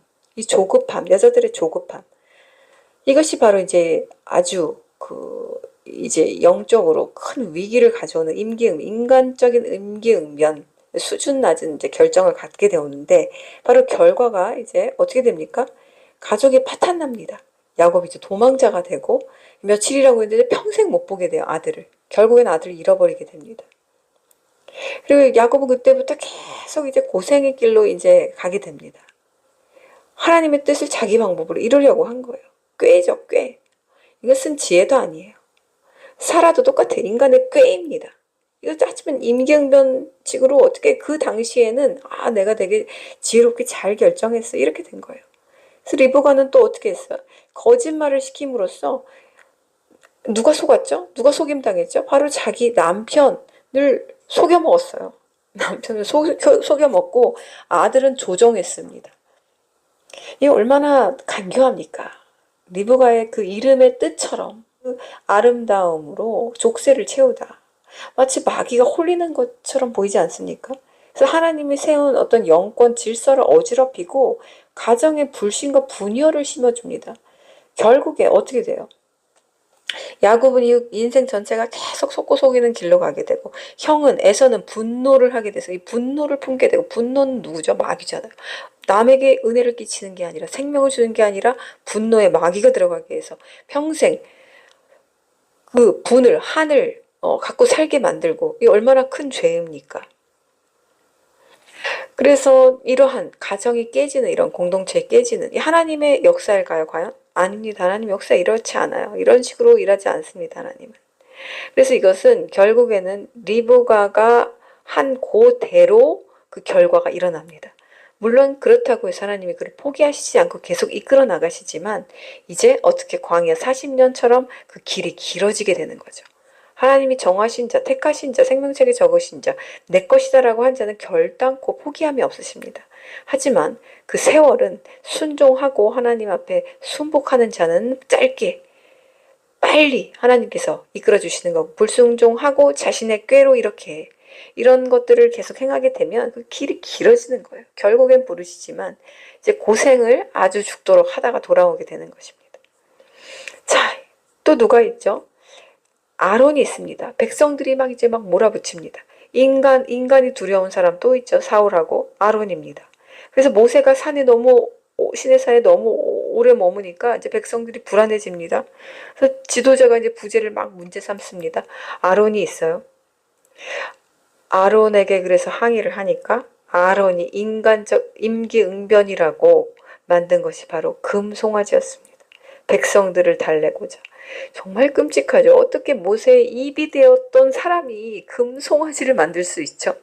여자들의 조급함. 이것이 바로 이제 아주 이제 영적으로 큰 위기를 가져오는 인간적인 임기응변, 수준 낮은 이제 결정을 갖게 되었는데, 바로 결과가 이제 어떻게 됩니까? 가족이 파탄납니다. 야곱이 이제 도망자가 되고 며칠이라고 했는데 평생 못 보게 돼요. 아들을. 결국엔 아들을 잃어버리게 됩니다. 그리고 야곱은 그때부터 계속 이제 고생의 길로 이제 가게 됩니다. 하나님의 뜻을 자기 방법으로 이루려고 한 거예요. 꾀죠, 꾀. 이것은 지혜도 아니에요. 사라도 똑같아요. 인간의 꾀입니다. 이거 하지만 임기응변식으로 어떻게 그 당시에는 내가 되게 지혜롭게 잘 결정했어. 이렇게 된 거예요. 그래서 리브가는 또 어떻게 했어요? 거짓말을 시킴으로써 누가 속았죠? 누가 속임당했죠? 바로 자기 남편을 속여먹었어요. 남편을 속여먹고 아들은 조종했습니다. 이게 얼마나 간교합니까? 리브가의 그 이름의 뜻처럼 그 아름다움으로 족쇄를 채우다. 마치 마귀가 홀리는 것처럼 보이지 않습니까? 그래서 하나님이 세운 어떤 영권 질서를 어지럽히고 가정의 불신과 분열을 심어줍니다. 결국에 어떻게 돼요? 야곱은 이 인생 전체가 계속 속고 속이는 길로 가게 되고, 형은 에서는 분노를 하게 돼서 이 분노를 품게 되고, 분노는 누구죠? 마귀잖아요. 남에게 은혜를 끼치는 게 아니라, 생명을 주는 게 아니라 분노에 마귀가 들어가게 해서 평생 그 분을, 한을 갖고 살게 만들고, 이 얼마나 큰 죄입니까? 그래서 이러한 가정이 깨지는, 이런 공동체에 깨지는 이 하나님의 역사일까요, 과연? 아닙니다. 하나님 역사 이렇지 않아요. 이런 식으로 일하지 않습니다, 하나님은. 그래서 이것은 결국에는 리브가가 한 고대로 그 결과가 일어납니다. 물론 그렇다고 해서 하나님이 그를 포기하시지 않고 계속 이끌어 나가시지만, 이제 어떻게 광야 40년처럼 그 길이 길어지게 되는 거죠. 하나님이 정하신 자, 택하신 자, 생명책에 적으신 자, 내 것이다라고 한 자는 결단코 포기함이 없으십니다. 하지만 그 세월은 순종하고 하나님 앞에 순복하는 자는 짧게, 빨리 하나님께서 이끌어 주시는 거고, 불순종하고 자신의 꾀로 이렇게 이런 것들을 계속 행하게 되면 그 길이 길어지는 거예요. 결국엔 부르시지만 이제 고생을 아주 죽도록 하다가 돌아오게 되는 것입니다. 자, 또 누가 있죠? 아론이 있습니다. 백성들이 막 이제 막 몰아붙입니다. 인간이 두려운 사람 또 있죠. 사울하고 아론입니다. 그래서 모세가 시내산에 너무 오래 머무니까 이제 백성들이 불안해집니다. 그래서 지도자가 이제 부제를 막 문제 삼습니다. 아론이 있어요. 아론에게 그래서 항의를 하니까 아론이 인간적 임기응변이라고 만든 것이 바로 금송아지였습니다. 백성들을 달래고자. 정말 끔찍하죠. 어떻게 모세의 입이 되었던 사람이 금송아지를 만들 수 있죠?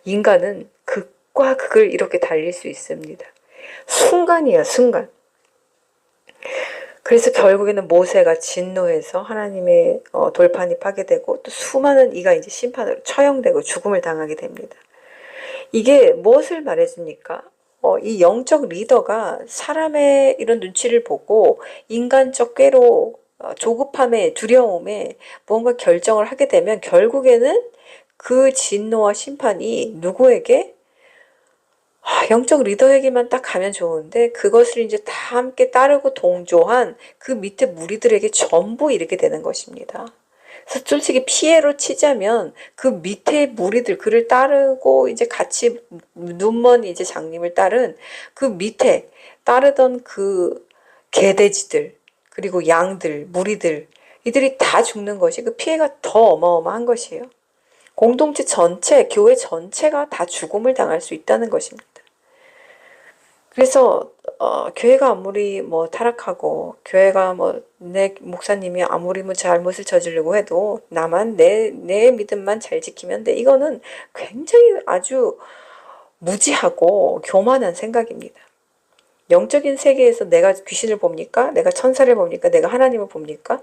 인간은 극과 극을 이렇게 달릴 수 있습니다. 순간이에요, 순간. 그래서 결국에는 모세가 진노해서 하나님의 돌판이 파괴되고 또 수많은 이가 이제 심판으로 처형되고 죽음을 당하게 됩니다. 이게 무엇을 말해줍니까? 이 영적 리더가 사람의 이런 눈치를 보고 인간적 꾀로 조급함에 두려움에 뭔가 결정을 하게 되면 결국에는 그 진노와 심판이 누구에게? 영적 리더에게만 딱 가면 좋은데 그것을 이제 다 함께 따르고 동조한 그 밑에 무리들에게 전부 이르게 되는 것입니다. 그래서 솔직히 피해로 치자면 그 밑에 무리들, 그를 따르고 이제 같이 눈먼 이제 장님을 따른 그 밑에 따르던 그 개돼지들, 그리고 양들, 무리들, 이들이 다 죽는 것이 그 피해가 더 어마어마한 것이에요. 공동체 전체, 교회 전체가 다 죽음을 당할 수 있다는 것입니다. 그래서 교회가 아무리 뭐 타락하고 교회가 뭐 내 목사님이 아무리 뭐 잘못을 저지르고 해도 나만 내 믿음만 잘 지키면 돼. 이거는 굉장히 아주 무지하고 교만한 생각입니다. 영적인 세계에서 내가 귀신을 봅니까? 내가 천사를 봅니까? 내가 하나님을 봅니까?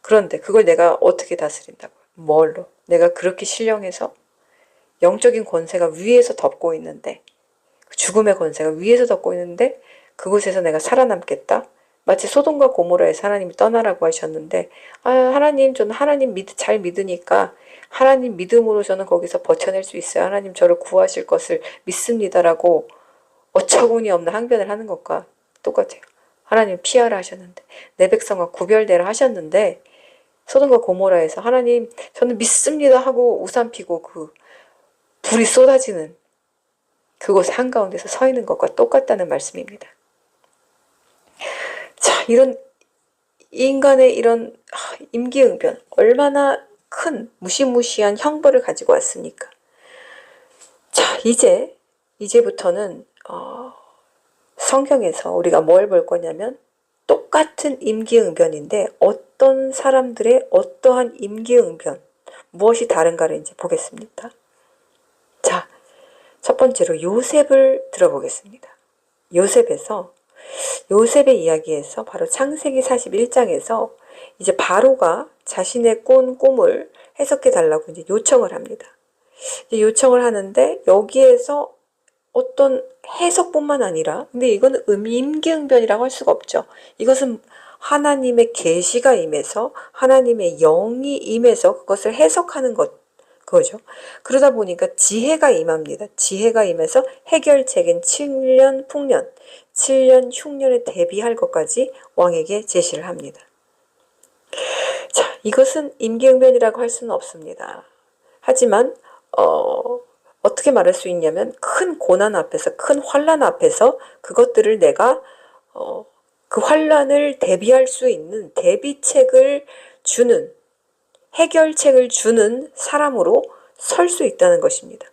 그런데 그걸 내가 어떻게 다스린다고? 뭘로? 내가 그렇게 신령해서 영적인 권세가 위에서 덮고 있는데, 죽음의 권세가 위에서 덮고 있는데 그곳에서 내가 살아남겠다? 마치 소돔과 고모라에서 하나님이 떠나라고 하셨는데, 하나님, 저는 하나님 잘 믿으니까 하나님 믿음으로 저는 거기서 버텨낼 수 있어요. 하나님 저를 구하실 것을 믿습니다라고 어처구니 없는 항변을 하는 것과 똑같아요. 하나님 피하라 하셨는데, 내 백성과 구별되라 하셨는데, 소돔과 고모라에서 하나님 저는 믿습니다 하고 우산 피고 그 불이 쏟아지는 그곳 한가운데서 서 있는 것과 똑같다는 말씀입니다. 자, 이런 인간의 이런 임기응변, 얼마나 큰 무시무시한 형벌을 가지고 왔습니까? 자, 이제부터는 성경에서 우리가 뭘 볼 거냐면 똑같은 임기응변인데 어떤 사람들의 어떠한 임기응변, 무엇이 다른가를 이제 보겠습니다. 자, 첫 번째로 요셉을 들어보겠습니다. 요셉의 이야기에서 바로 창세기 41장에서 이제 바로가 자신의 꾼 꿈을 해석해 달라고 이제 요청을 합니다. 이제 요청을 하는데 여기에서 어떤 해석뿐만 아니라, 근데 이거는 임기응변이라고 할 수가 없죠. 이것은 하나님의 계시가 임해서 하나님의 영이 임해서 그것을 해석하는 그거죠. 그러다 보니까 지혜가 임합니다. 지혜가 임해서 해결책인 7년 풍년, 7년 흉년에 대비할 것까지 왕에게 제시를 합니다. 자, 이것은 임기응변이라고 할 수는 없습니다. 하지만 어떻게 말할 수 있냐면 큰 고난 앞에서, 큰 환난 앞에서 그것들을 내가 그 환난을 대비할 수 있는 대비책을 주는, 해결책을 주는 사람으로 설 수 있다는 것입니다.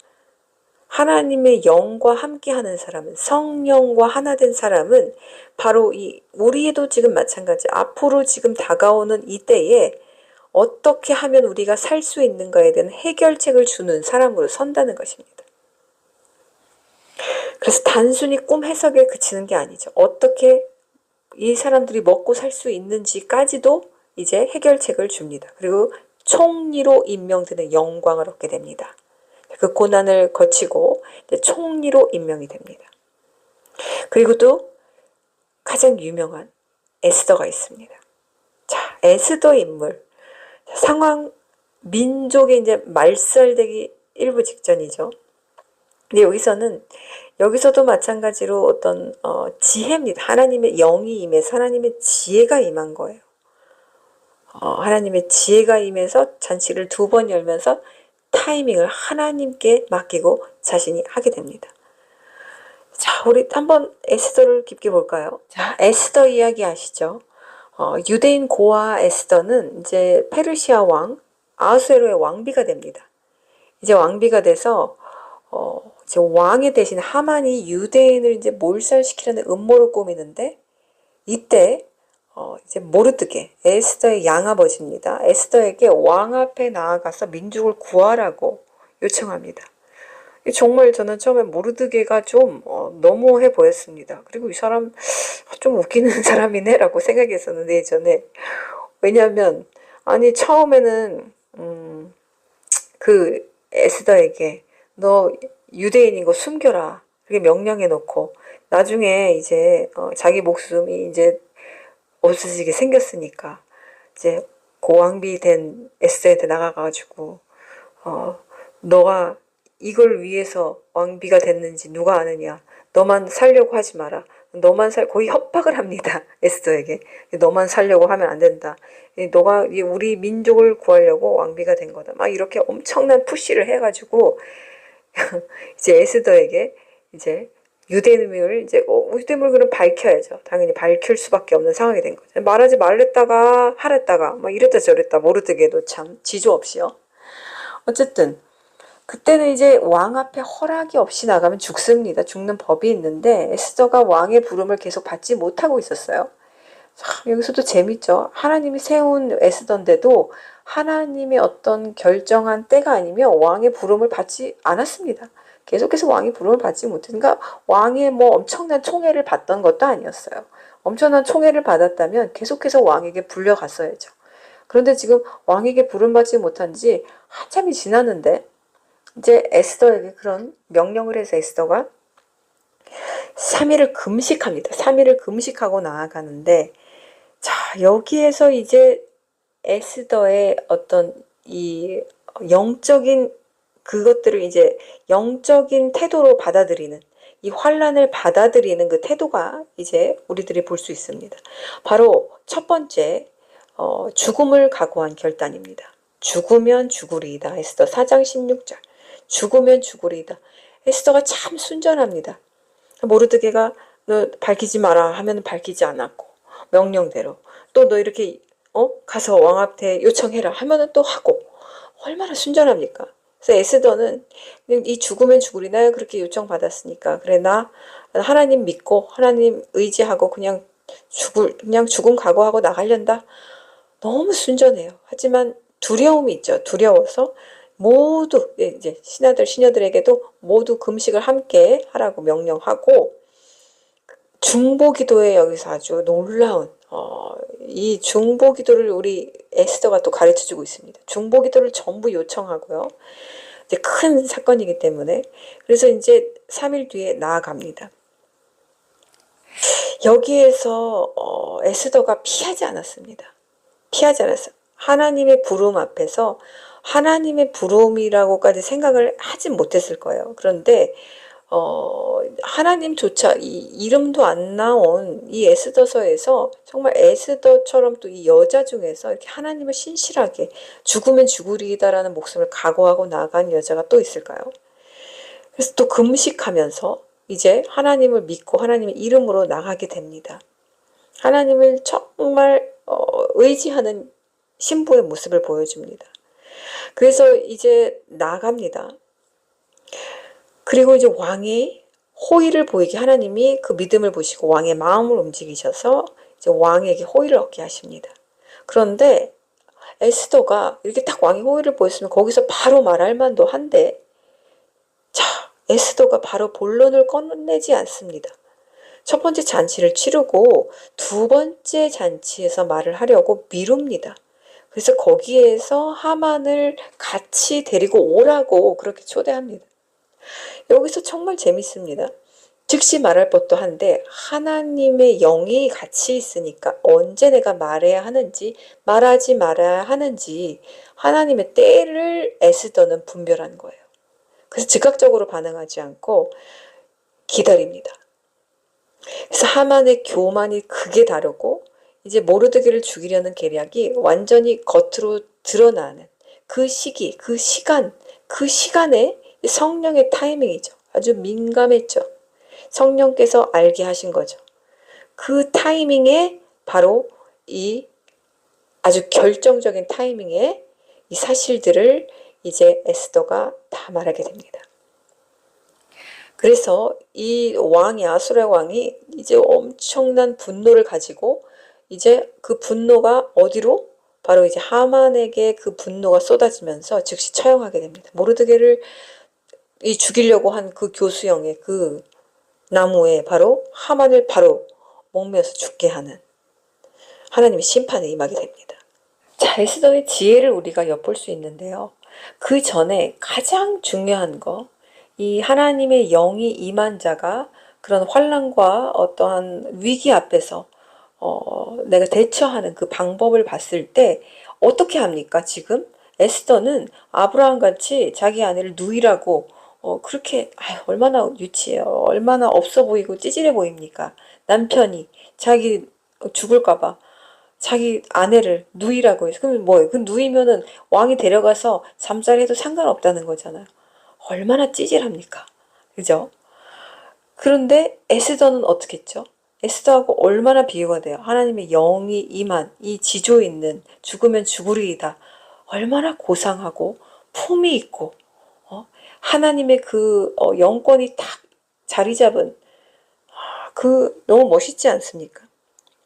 하나님의 영과 함께하는 사람은, 성령과 하나 된 사람은 바로 우리에도 지금 마찬가지, 앞으로 지금 다가오는 이 때에 어떻게 하면 우리가 살 수 있는가에 대한 해결책을 주는 사람으로 선다는 것입니다. 그래서 단순히 꿈 해석에 그치는 게 아니죠. 어떻게 이 사람들이 먹고 살 수 있는지까지도 이제 해결책을 줍니다. 그리고 총리로 임명되는 영광을 얻게 됩니다. 그 고난을 거치고 이제 총리로 임명이 됩니다. 그리고 또 가장 유명한 에스더가 있습니다. 자, 에스더 인물. 상황, 민족이 이제 말살되기 일부 직전이죠. 근데 여기서도 마찬가지로 어떤 지혜입니다. 하나님의 영이 임해서 하나님의 지혜가 임한 거예요. 하나님의 지혜가 임해서 잔치를 2번 열면서 타이밍을 하나님께 맡기고 자신이 하게 됩니다. 자, 우리 한번 에스더를 깊게 볼까요? 자, 에스더 이야기 아시죠? 유대인 고아 에스더는 이제 페르시아 왕 아하수에로의 왕비가 됩니다. 이제 왕비가 돼서 이제 왕의 대신 하만이 유대인을 이제 몰살시키려는 음모를 꾸미는데, 이때 이제 모르드게, 에스더의 양아버지입니다. 에스더에게 왕 앞에 나아가서 민족을 구하라고 요청합니다. 정말 저는 처음에 모르드게가 좀 너무해 보였습니다. 그리고 이 사람 좀 웃기는 사람이네 라고 생각했었는데, 예전에. 왜냐하면 아니 처음에는 그 에스더에게 너 유대인인 거 숨겨라 그렇게 명령해 놓고, 나중에 이제 자기 목숨이 이제 없어지게 생겼으니까 이제 고왕비 된 에스더한테 나가가지고 너가 이걸 위해서 왕비가 됐는지 누가 아느냐, 너만 살려고 하지 마라, 거의 협박을 합니다. 에스더에게. 너만 살려고 하면 안 된다, 너가 우리 민족을 구하려고 왕비가 된 거다, 막 이렇게 엄청난 푸시를 해가지고 이제 에스더에게 이제 유대인을 이제 유대인을 그럼 밝혀야죠. 당연히 밝힐 수밖에 없는 상황이 된 거죠. 말하지 말랬다가 하랬다가 막 이랬다 저랬다, 모르드게도 참 지조 없이요. 어쨌든 그때는 이제 왕 앞에 허락이 없이 나가면 죽습니다. 죽는 법이 있는데 에스더가 왕의 부름을 계속 받지 못하고 있었어요. 참 여기서도 재밌죠. 하나님이 세운 에스더인데도 하나님의 어떤 결정한 때가 아니면 왕의 부름을 받지 않았습니다. 계속해서 왕의 부름을 받지 못했으니까 왕의 뭐 엄청난 총애를 받던 것도 아니었어요. 엄청난 총애를 받았다면 계속해서 왕에게 불려갔어야죠. 그런데 지금 왕에게 부름받지 못한 지 한참이 지났는데 이제 에스더에게 그런 명령을 해서 에스더가 3일을 금식합니다. 3일을 금식하고 나아가는데, 자, 여기에서 이제 에스더의 어떤 이 영적인 그것들을 이제 영적인 태도로 받아들이는, 이 환란을 받아들이는 그 태도가 이제 우리들이 볼 수 있습니다. 바로 첫 번째, 죽음을 각오한 결단입니다. 죽으면 죽으리이다. 에스더 4장 16절. 죽으면 죽으리이다. 에스더가 참 순전합니다. 모르드게가 너 밝히지 마라 하면 밝히지 않았고, 명령대로 또 너 이렇게 가서 왕 앞에 요청해라 하면은 또 하고, 얼마나 순전합니까? 그래서 에스더는 이 죽으면 죽으리나 그렇게 요청받았으니까 그래, 나 하나님 믿고 하나님 의지하고 그냥 죽음 각오하고 나가련다. 너무 순전해요. 하지만 두려움이 있죠. 두려워서 모두 이제 시녀들에게도 모두 금식을 함께 하라고 명령하고, 중보기도에 여기서 아주 놀라운 이 중보기도를 우리 에스더가 또 가르쳐주고 있습니다. 중보기도를 전부 요청하고요. 이제 큰 사건이기 때문에, 그래서 이제 3일 뒤에 나아갑니다. 여기에서 에스더가 피하지 않았습니다. 피하지 않았어요. 하나님의 부름 앞에서 하나님의 부름이라고까지 생각을 하지 못했을 거예요. 그런데 하나님조차 이 이름도 안 나온 이 에스더서에서 정말 에스더처럼 또 이 여자 중에서 이렇게 하나님을 신실하게 죽으면 죽으리이다라는 목숨을 각오하고 나간 여자가 또 있을까요? 그래서 또 금식하면서 이제 하나님을 믿고 하나님의 이름으로 나가게 됩니다. 하나님을 정말 의지하는 신부의 모습을 보여줍니다. 그래서 이제 나갑니다. 그리고 이제 왕의 호의를 보이게 하나님이 그 믿음을 보시고 왕의 마음을 움직이셔서 이제 왕에게 호의를 얻게 하십니다. 그런데 에스더가 이렇게 딱 왕의 호의를 보였으면 거기서 바로 말할 만도 한데, 자, 에스더가 바로 본론을 꺼내지 않습니다. 첫 번째 잔치를 치르고 두 번째 잔치에서 말을 하려고 미룹니다. 그래서 거기에서 하만을 같이 데리고 오라고 그렇게 초대합니다. 여기서 정말 재밌습니다. 즉시 말할 법도 한데 하나님의 영이 같이 있으니까 언제 내가 말해야 하는지 말하지 말아야 하는지 하나님의 때를 에스더는 분별한 거예요. 그래서 즉각적으로 반응하지 않고 기다립니다. 그래서 하만의 교만이 극에 다르고 이제 모르드게를 죽이려는 계략이 완전히 겉으로 드러나는 그 시기, 그 시간에 성령의 타이밍이죠. 아주 민감했죠. 성령께서 알게 하신 거죠. 그 타이밍에 바로 이 아주 결정적인 타이밍에 이 사실들을 이제 에스더가 다 말하게 됩니다. 그래서 이 왕이 아수라 왕이 이제 엄청난 분노를 가지고 이제 그 분노가 어디로? 바로 이제 하만에게 그 분노가 쏟아지면서 즉시 처형하게 됩니다. 모르드게를 이 죽이려고 한 그 교수형의 그 나무에 바로 하만을 바로 목매어서 죽게 하는 하나님의 심판에 임하게 됩니다. 자, 에스더의 지혜를 우리가 엿볼 수 있는데요. 그 전에 가장 중요한 거, 이 하나님의 영이 임한 자가 그런 환난과 어떠한 위기 앞에서 내가 대처하는 그 방법을 봤을 때 어떻게 합니까? 지금 에스더는 아브라함 같이 자기 아내를 누이라고 그렇게 얼마나 유치해요. 얼마나 없어 보이고 찌질해 보입니까? 남편이 자기 죽을까봐 자기 아내를 누이라고 해서 그럼 뭐예요? 그 누이면은 왕이 데려가서 잠자리 해도 상관없다는 거잖아요. 얼마나 찌질합니까? 그죠? 그런데 에스더는 어떻게 했죠? 에스더하고 얼마나 비교가 돼요? 하나님의 영이 임한 이 지조 있는 죽으면 죽으리이다. 얼마나 고상하고 품이 있고 하나님의 그 영권이 딱 자리 잡은 그 너무 멋있지 않습니까?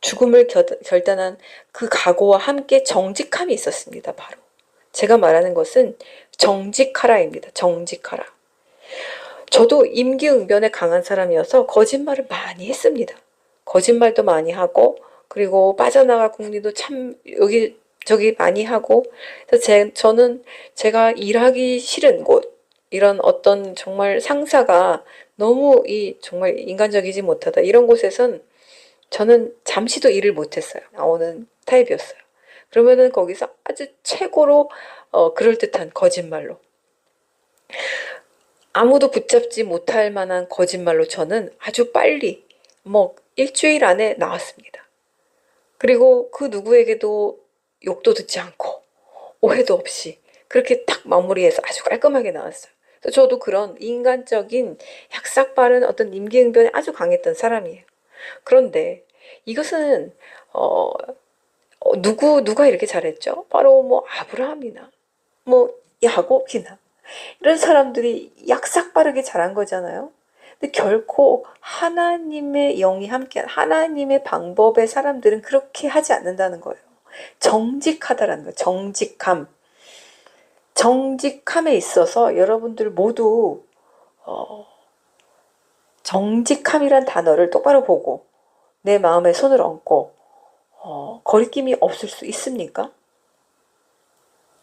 죽음을 결단한 그 각오와 함께 정직함이 있었습니다. 바로 제가 말하는 것은 정직하라입니다. 정직하라. 저도 임기응변에 강한 사람이어서 거짓말을 많이 했습니다. 거짓말도 많이 하고 그리고 빠져나갈 궁리도 참 여기저기 많이 하고 그래서 저는 제가 일하기 싫은 곳 이런 어떤 정말 상사가 너무 정말 인간적이지 못하다 이런 곳에선 저는 잠시도 일을 못했어요. 나오는 타입이었어요. 그러면은 거기서 아주 최고로 그럴듯한 거짓말로 아무도 붙잡지 못할 만한 거짓말로 저는 아주 빨리 일주일 안에 나왔습니다. 그리고 그 누구에게도 욕도 듣지 않고 오해도 없이 그렇게 딱 마무리해서 아주 깔끔하게 나왔어요. 그래서 저도 그런 인간적인 약삭 빠른 어떤 임기응변에 아주 강했던 사람이에요. 그런데 이것은 누가 이렇게 잘했죠? 바로 아브라함이나 야곱이나 이런 사람들이 약삭 빠르게 잘한 거잖아요. 근데 결코 하나님의 영이 함께한 하나님의 방법의 사람들은 그렇게 하지 않는다는 거예요. 정직하다라는 거예요. 정직함. 정직함에 있어서 여러분들 모두 정직함이란 단어를 똑바로 보고 내 마음에 손을 얹고 거리낌이 없을 수 있습니까?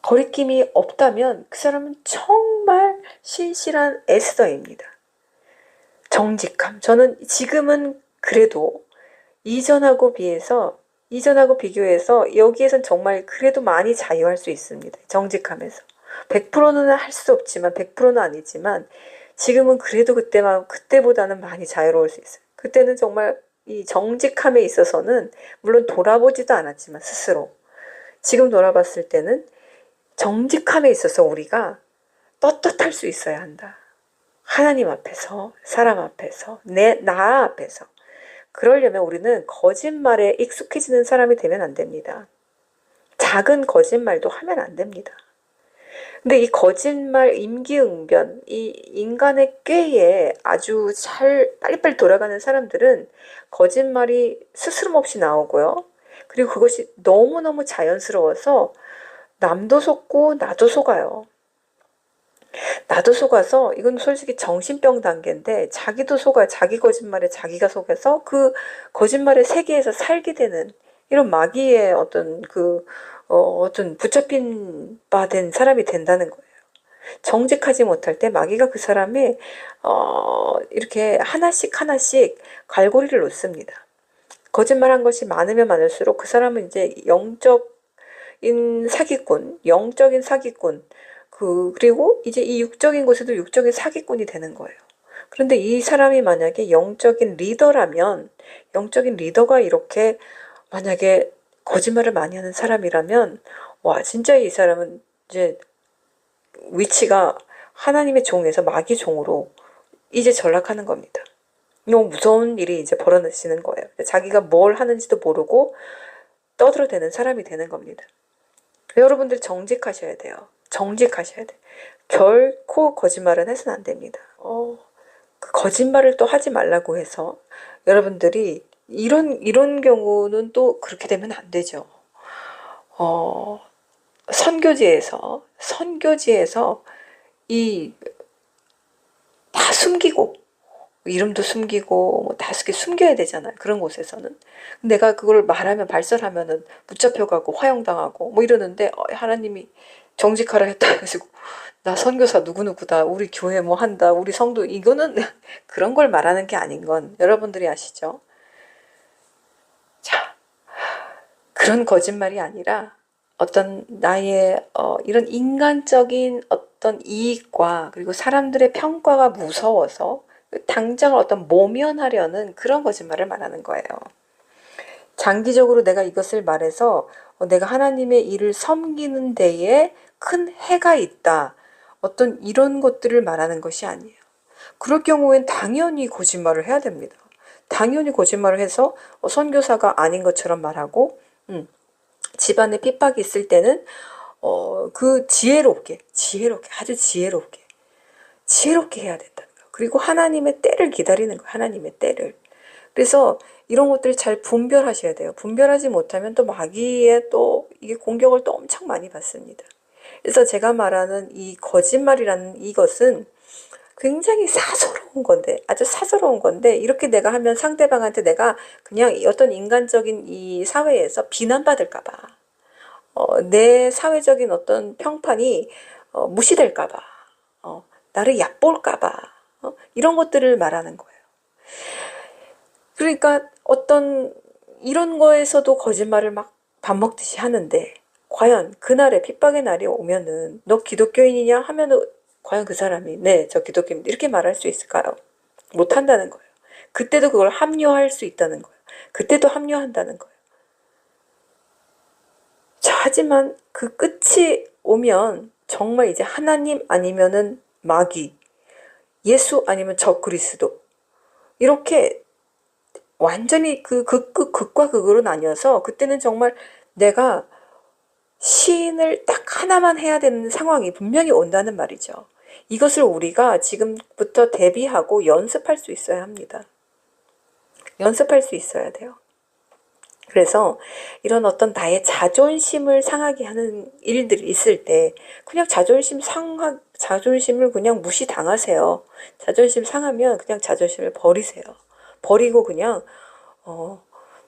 거리낌이 없다면 그 사람은 정말 신실한 에스더입니다. 정직함. 저는 지금은 그래도 이전하고 비교해서 여기에선 정말 그래도 많이 자유할 수 있습니다. 정직함에서. 100%는 할 수 없지만, 100%는 아니지만, 지금은 그래도 그때보다는 많이 자유로울 수 있어요. 그때는 정말 이 정직함에 있어서는, 물론 돌아보지도 않았지만, 스스로. 지금 돌아봤을 때는 정직함에 있어서 우리가 떳떳할 수 있어야 한다. 하나님 앞에서, 사람 앞에서, 나 앞에서. 그러려면 우리는 거짓말에 익숙해지는 사람이 되면 안 됩니다. 작은 거짓말도 하면 안 됩니다. 근데 이 거짓말, 임기응변, 이 인간의 꾀에 아주 잘 빨리빨리 돌아가는 사람들은 거짓말이 스스럼 없이 나오고요. 그리고 그것이 너무너무 자연스러워서 남도 속고 나도 속아요. 나도 속아서 이건 솔직히 정신병 단계인데 자기도 속아요. 자기 거짓말에 자기가 속아서 그 거짓말의 세계에서 살게 되는 이런 마귀의 어떤 붙잡힌 바 된 사람이 된다는 거예요. 정직하지 못할 때 마귀가 그 사람의 이렇게 하나씩 갈고리를 놓습니다. 거짓말한 것이 많으면 많을수록 그 사람은 이제 영적인 사기꾼, 그리고 이제 이 육적인 곳에도 육적인 사기꾼이 되는 거예요. 그런데 이 사람이 만약에 영적인 리더라면, 영적인 리더가 이렇게 만약에 거짓말을 많이 하는 사람이라면, 와, 진짜 이 사람은 이제 위치가 하나님의 종에서 마귀 종으로 이제 전락하는 겁니다. 너무 무서운 일이 이제 벌어지는 거예요. 자기가 뭘 하는지도 모르고 떠들어대는 사람이 되는 겁니다. 여러분들 정직하셔야 돼요. 정직하셔야 돼. 결코 거짓말은 해서는 안 됩니다. 그 거짓말을 또 하지 말라고 해서 여러분들이 이런 경우는 또 그렇게 되면 안 되죠. 선교지에서 이 다 숨기고 이름도 숨기고 뭐 다 숨겨야 되잖아요. 그런 곳에서는 내가 그걸 말하면 발설하면은 붙잡혀가고 화형당하고 뭐 이러는데 하나님이 정직하라 했다 해가지고 나 선교사 누구누구다, 우리 교회 뭐 한다, 우리 성도, 이거는 그런 걸 말하는 게 아닌 건 여러분들이 아시죠? 자, 그런 거짓말이 아니라 어떤 나의 이런 인간적인 어떤 이익과 그리고 사람들의 평가가 무서워서 당장 어떤 모면하려는 그런 거짓말을 말하는 거예요. 장기적으로 내가 이것을 말해서 내가 하나님의 일을 섬기는 데에 큰 해가 있다. 어떤 이런 것들을 말하는 것이 아니에요. 그럴 경우엔 당연히 거짓말을 해야 됩니다. 당연히 거짓말을 해서 선교사가 아닌 것처럼 말하고 집안에 핍박이 있을 때는 그 아주 지혜롭게 해야 된다는 거예요. 그리고 하나님의 때를 기다리는 거예요. 하나님의 때를. 그래서 이런 것들을 잘 분별하셔야 돼요. 분별하지 못하면 또 마귀의 또 이게 공격을 또 엄청 많이 받습니다. 그래서 제가 말하는 이 거짓말이라는 이것은 굉장히 아주 사소로운 건데 이렇게 내가 하면 상대방한테 내가 그냥 어떤 인간적인 이 사회에서 비난받을까봐, 내 사회적인 어떤 평판이 무시될까봐, 나를 얕볼까봐, 이런 것들을 말하는 거예요. 그러니까 어떤 이런 거에서도 거짓말을 막 밥 먹듯이 하는데 과연 그날에 핍박의 날이 오면은 너 기독교인이냐 하면은 과연 그 사람이 네, 저 기독교인입니다 이렇게 말할 수 있을까요? 못한다는 거예요. 그때도 그걸 합리화할 수 있다는 거예요. 그때도 합리화한다는 거예요. 자, 하지만 그 끝이 오면 정말 이제 하나님 아니면은 마귀, 예수 아니면 적그리스도, 이렇게 완전히 극과 극으로 나뉘어서 그때는 정말 내가 시인을 딱 하나만 해야 되는 상황이 분명히 온다는 말이죠. 이것을 우리가 지금부터 대비하고 연습할 수 있어야 합니다. 연습할 수 있어야 돼요. 그래서 이런 어떤 나의 자존심을 상하게 하는 일들이 있을 때 그냥 자존심을 그냥 무시당하세요. 자존심 상하면 그냥 자존심을 버리세요. 버리고 그냥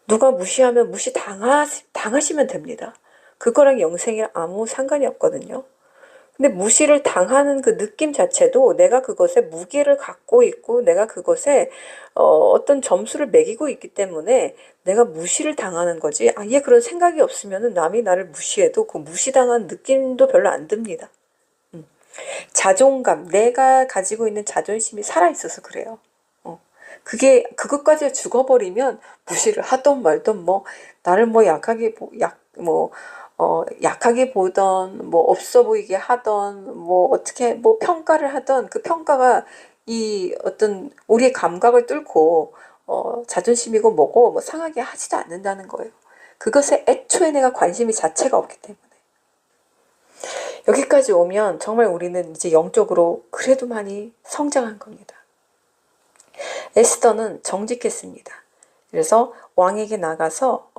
누가 무시하면 당하시면 됩니다. 그거랑 영생이랑 아무 상관이 없거든요. 근데 무시를 당하는 그 느낌 자체도 내가 그것에 무게를 갖고 있고 내가 그것에 어떤 점수를 매기고 있기 때문에 내가 무시를 당하는 거지. 아예 그런 생각이 없으면은 남이 나를 무시해도 그 무시당한 느낌도 별로 안 듭니다. 자존감, 내가 가지고 있는 자존심이 살아있어서 그래요. 그게 그것까지 죽어버리면 무시를 하던 말던 뭐 나를 뭐 약하게 보던 뭐 없어 보이게 하던 뭐 어떻게 뭐 평가를 하던 그 평가가 이 어떤 우리의 감각을 뚫고 자존심이고 뭐고 뭐 상하게 하지도 않는다는 거예요. 그것에 애초에 내가 관심이 자체가 없기 때문에. 여기까지 오면 정말 우리는 이제 영적으로 그래도 많이 성장한 겁니다. 에스더는 정직했습니다. 그래서 왕에게 나가서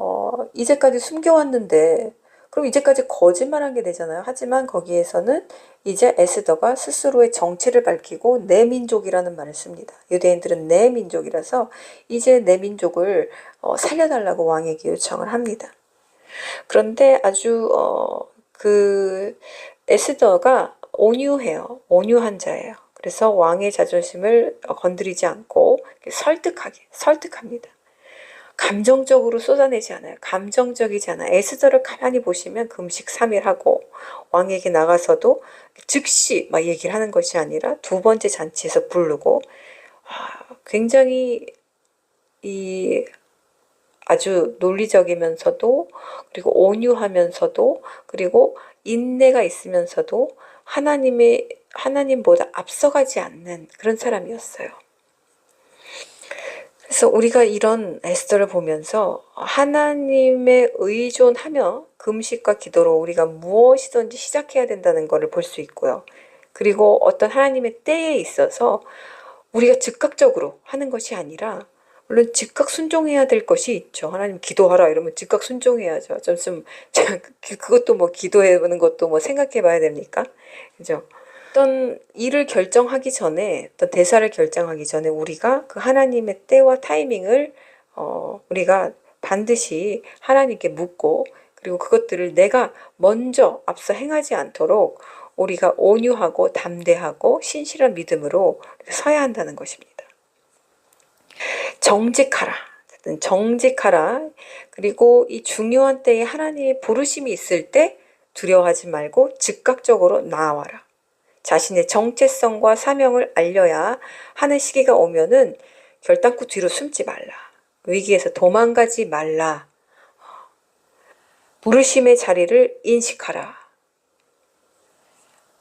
이제까지 숨겨왔는데 그럼 이제까지 거짓말한 게 되잖아요. 하지만 거기에서는 이제 에스더가 스스로의 정체를 밝히고 내 민족이라는 말을 씁니다. 유대인들은 내 민족이라서 이제 내 민족을 살려달라고 왕에게 요청을 합니다. 그런데 아주 그 에스더가 온유해요. 온유한 자예요. 그래서 왕의 자존심을 건드리지 않고 설득합니다. 감정적으로 쏟아내지 않아요. 감정적이지 않아요. 에스더를 가만히 보시면 금식 3일 하고 왕에게 나가서도 즉시 막 얘기를 하는 것이 아니라 두 번째 잔치에서 부르고 굉장히 아주 논리적이면서도 그리고 온유하면서도 그리고 인내가 있으면서도 하나님보다 앞서가지 않는 그런 사람이었어요. 그래서 우리가 이런 에스더를 보면서 하나님에 의존하며 금식과 기도로 우리가 무엇이든지 시작해야 된다는 것을 볼 수 있고요. 그리고 어떤 하나님의 때에 있어서 우리가 즉각적으로 하는 것이 아니라 물론 즉각 순종해야 될 것이 있죠. 하나님 기도하라 이러면 즉각 순종해야죠. 그것도 뭐 기도해보는 것도 뭐 생각해 봐야 됩니까? 그죠? 어떤 일을 결정하기 전에, 어떤 대사를 결정하기 전에 우리가 그 하나님의 때와 타이밍을 우리가 반드시 하나님께 묻고 그리고 그것들을 내가 먼저 앞서 행하지 않도록 우리가 온유하고 담대하고 신실한 믿음으로 서야 한다는 것입니다. 정직하라. 그리고 이 중요한 때에 하나님의 부르심이 있을 때 두려워하지 말고 즉각적으로 나아와라. 자신의 정체성과 사명을 알려야 하는 시기가 오면은 결단코 뒤로 숨지 말라. 위기에서 도망가지 말라. 부르심의 자리를 인식하라.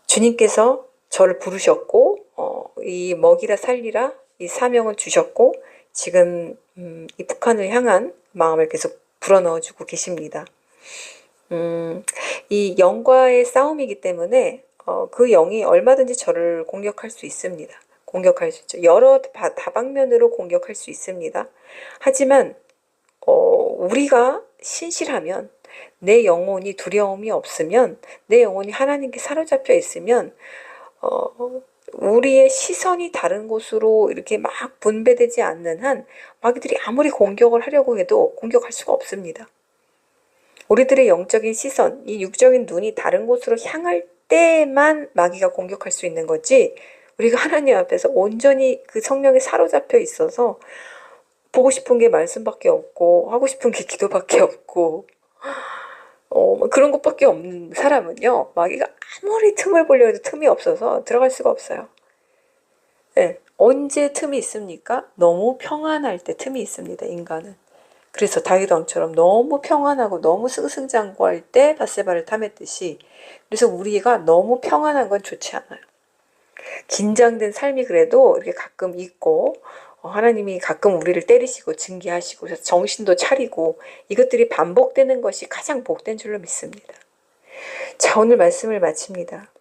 주님께서 저를 부르셨고 이 먹이라 살리라 이 사명을 주셨고 지금 이 북한을 향한 마음을 계속 불어넣어주고 계십니다. 이 영과의 싸움이기 때문에 그 영이 얼마든지 저를 공격할 수 있습니다. 공격할 수 있죠. 여러 다방면으로 공격할 수 있습니다. 하지만 우리가 신실하면 내 영혼이 두려움이 없으면 내 영혼이 하나님께 사로잡혀 있으면 우리의 시선이 다른 곳으로 이렇게 막 분배되지 않는 한 마귀들이 아무리 공격을 하려고 해도 공격할 수가 없습니다. 우리들의 영적인 시선, 이 육적인 눈이 다른 곳으로 향할 때만 마귀가 공격할 수 있는 거지 우리가 하나님 앞에서 온전히 그 성령에 사로잡혀 있어서 보고 싶은 게 말씀밖에 없고 하고 싶은 게 기도밖에 없고 그런 것밖에 없는 사람은요 마귀가 아무리 틈을 보려 해도 틈이 없어서 들어갈 수가 없어요. 네, 언제 틈이 있습니까? 너무 평안할 때 틈이 있습니다. 인간은. 그래서 다윗 왕처럼 너무 평안하고 너무 승승장구할 때 밧세바를 탐했듯이 그래서 우리가 너무 평안한 건 좋지 않아요. 긴장된 삶이 그래도 이렇게 가끔 있고 하나님이 가끔 우리를 때리시고 징계하시고 그래서 정신도 차리고 이것들이 반복되는 것이 가장 복된 줄로 믿습니다. 자, 오늘 말씀을 마칩니다.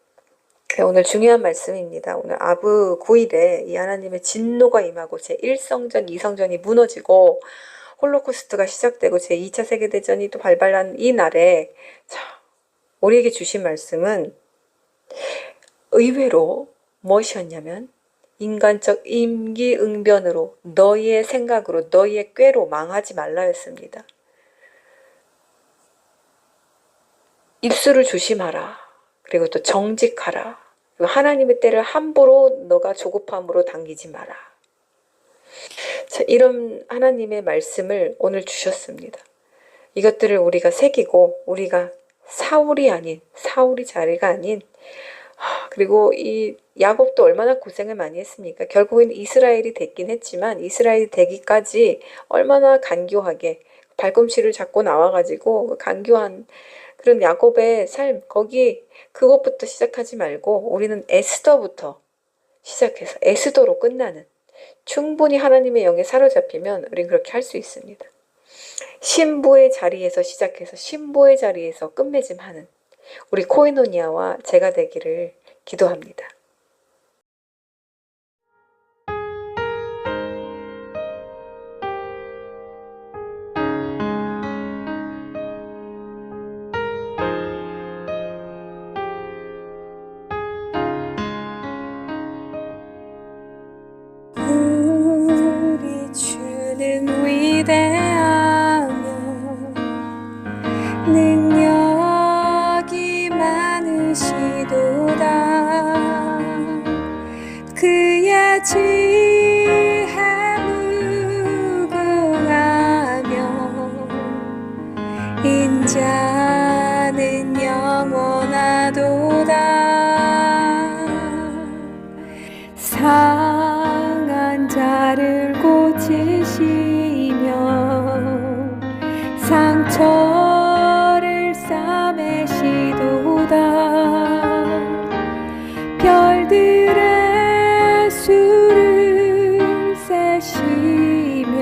오늘 중요한 말씀입니다. 오늘 아브 9일에 이 하나님의 진노가 임하고 제1성전, 2성전이 무너지고 홀로코스트가 시작되고 제2차 세계대전이 또 발발한 이 날에 자, 우리에게 주신 말씀은 의외로 무엇이었냐면 인간적 임기응변으로 너희의 생각으로 너희의 꾀로 망하지 말라였습니다. 입술을 조심하라. 그리고 또 정직하라. 그리고 하나님의 때를 함부로 너가 조급함으로 당기지 마라. 자, 이런 하나님의 말씀을 오늘 주셨습니다. 이것들을 우리가 새기고 우리가 사울이 자리가 아닌 그리고 이 야곱도 얼마나 고생을 많이 했습니까? 결국엔 이스라엘이 됐긴 했지만 이스라엘이 되기까지 얼마나 간교하게 발꿈치를 잡고 나와가지고 간교한 그런 야곱의 삶, 그것부터 시작하지 말고 우리는 에스더부터 시작해서 에스더로 끝나는, 충분히 하나님의 영에 사로잡히면 우린 그렇게 할 수 있습니다. 신부의 자리에서 시작해서 신부의 자리에서 끝맺음하는 우리 코이노니아와 제가 되기를 기도합니다. 우리 주는 위대하며 능력이 많으시도다. 그의 지혜 무궁하며 인자는 영원하도다. 상한 자를 고치시며 상처를 싸매시도다. 별들의 수를 세시며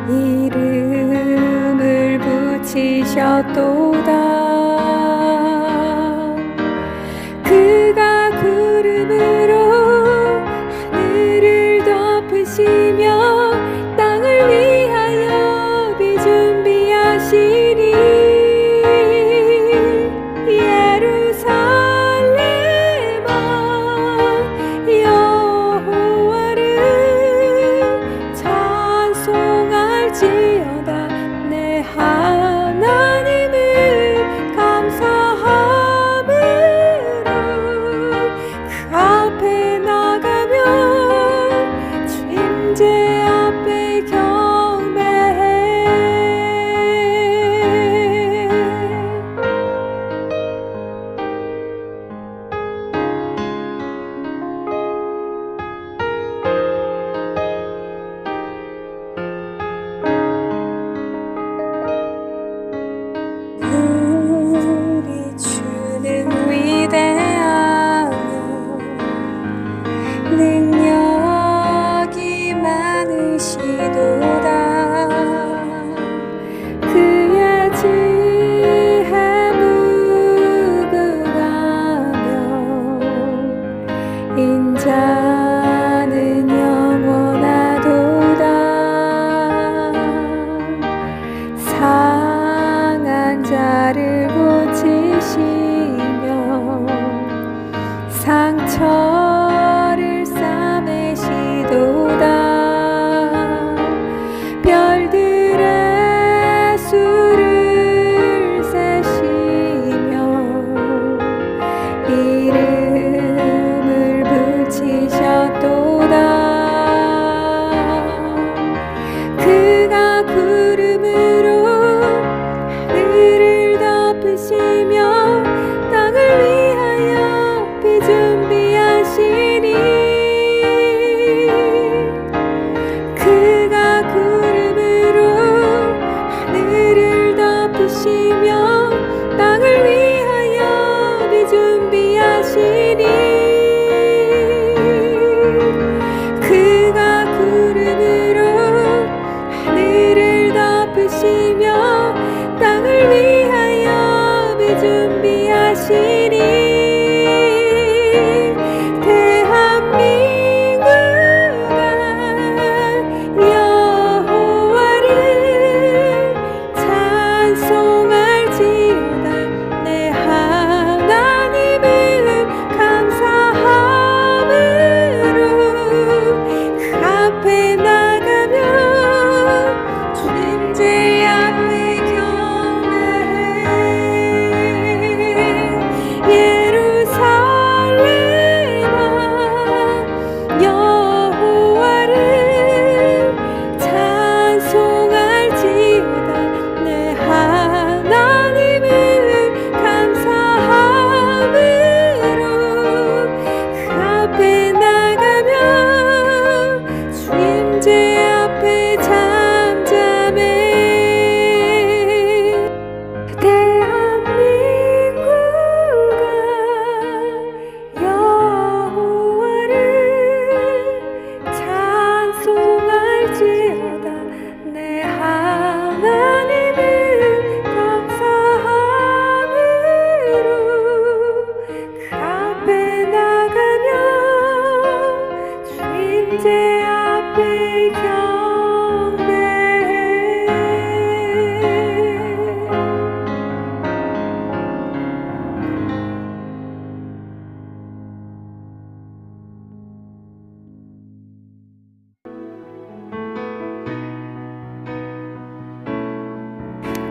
이름을 붙이셨도다. 그가 구름으로 하늘을 덮으시며 땅을 위하여 비 준비하시니 예루살렘아 여호와를 찬송할지어다. 내 하나님을 감사함으로 그 앞에 나가며 주임제 앞에 경배해. 우리 주는 위대하며 능력이 많으시도다. 그의 지혜 무궁하며 인자는 영원하도다. 상한 자를 고치시며 상처를 싸매시도다. 별들의 수를 세시며 이름을 붙이셨도다. 그가 구름으로 하늘을 덮으시며 땅을 위하여 비 준비하시니 그가 구름으로 하늘을 덮으시며 땅을 위하여 비 준비하시니 그가 구름으로 하늘을 덮으시며 땅을 위하여 비 준비하시니 대한민국아 여호와를 찬송할지어다. 내 하나님을 감사함으로 그 앞에 나가며 주님제 앞에 경배해.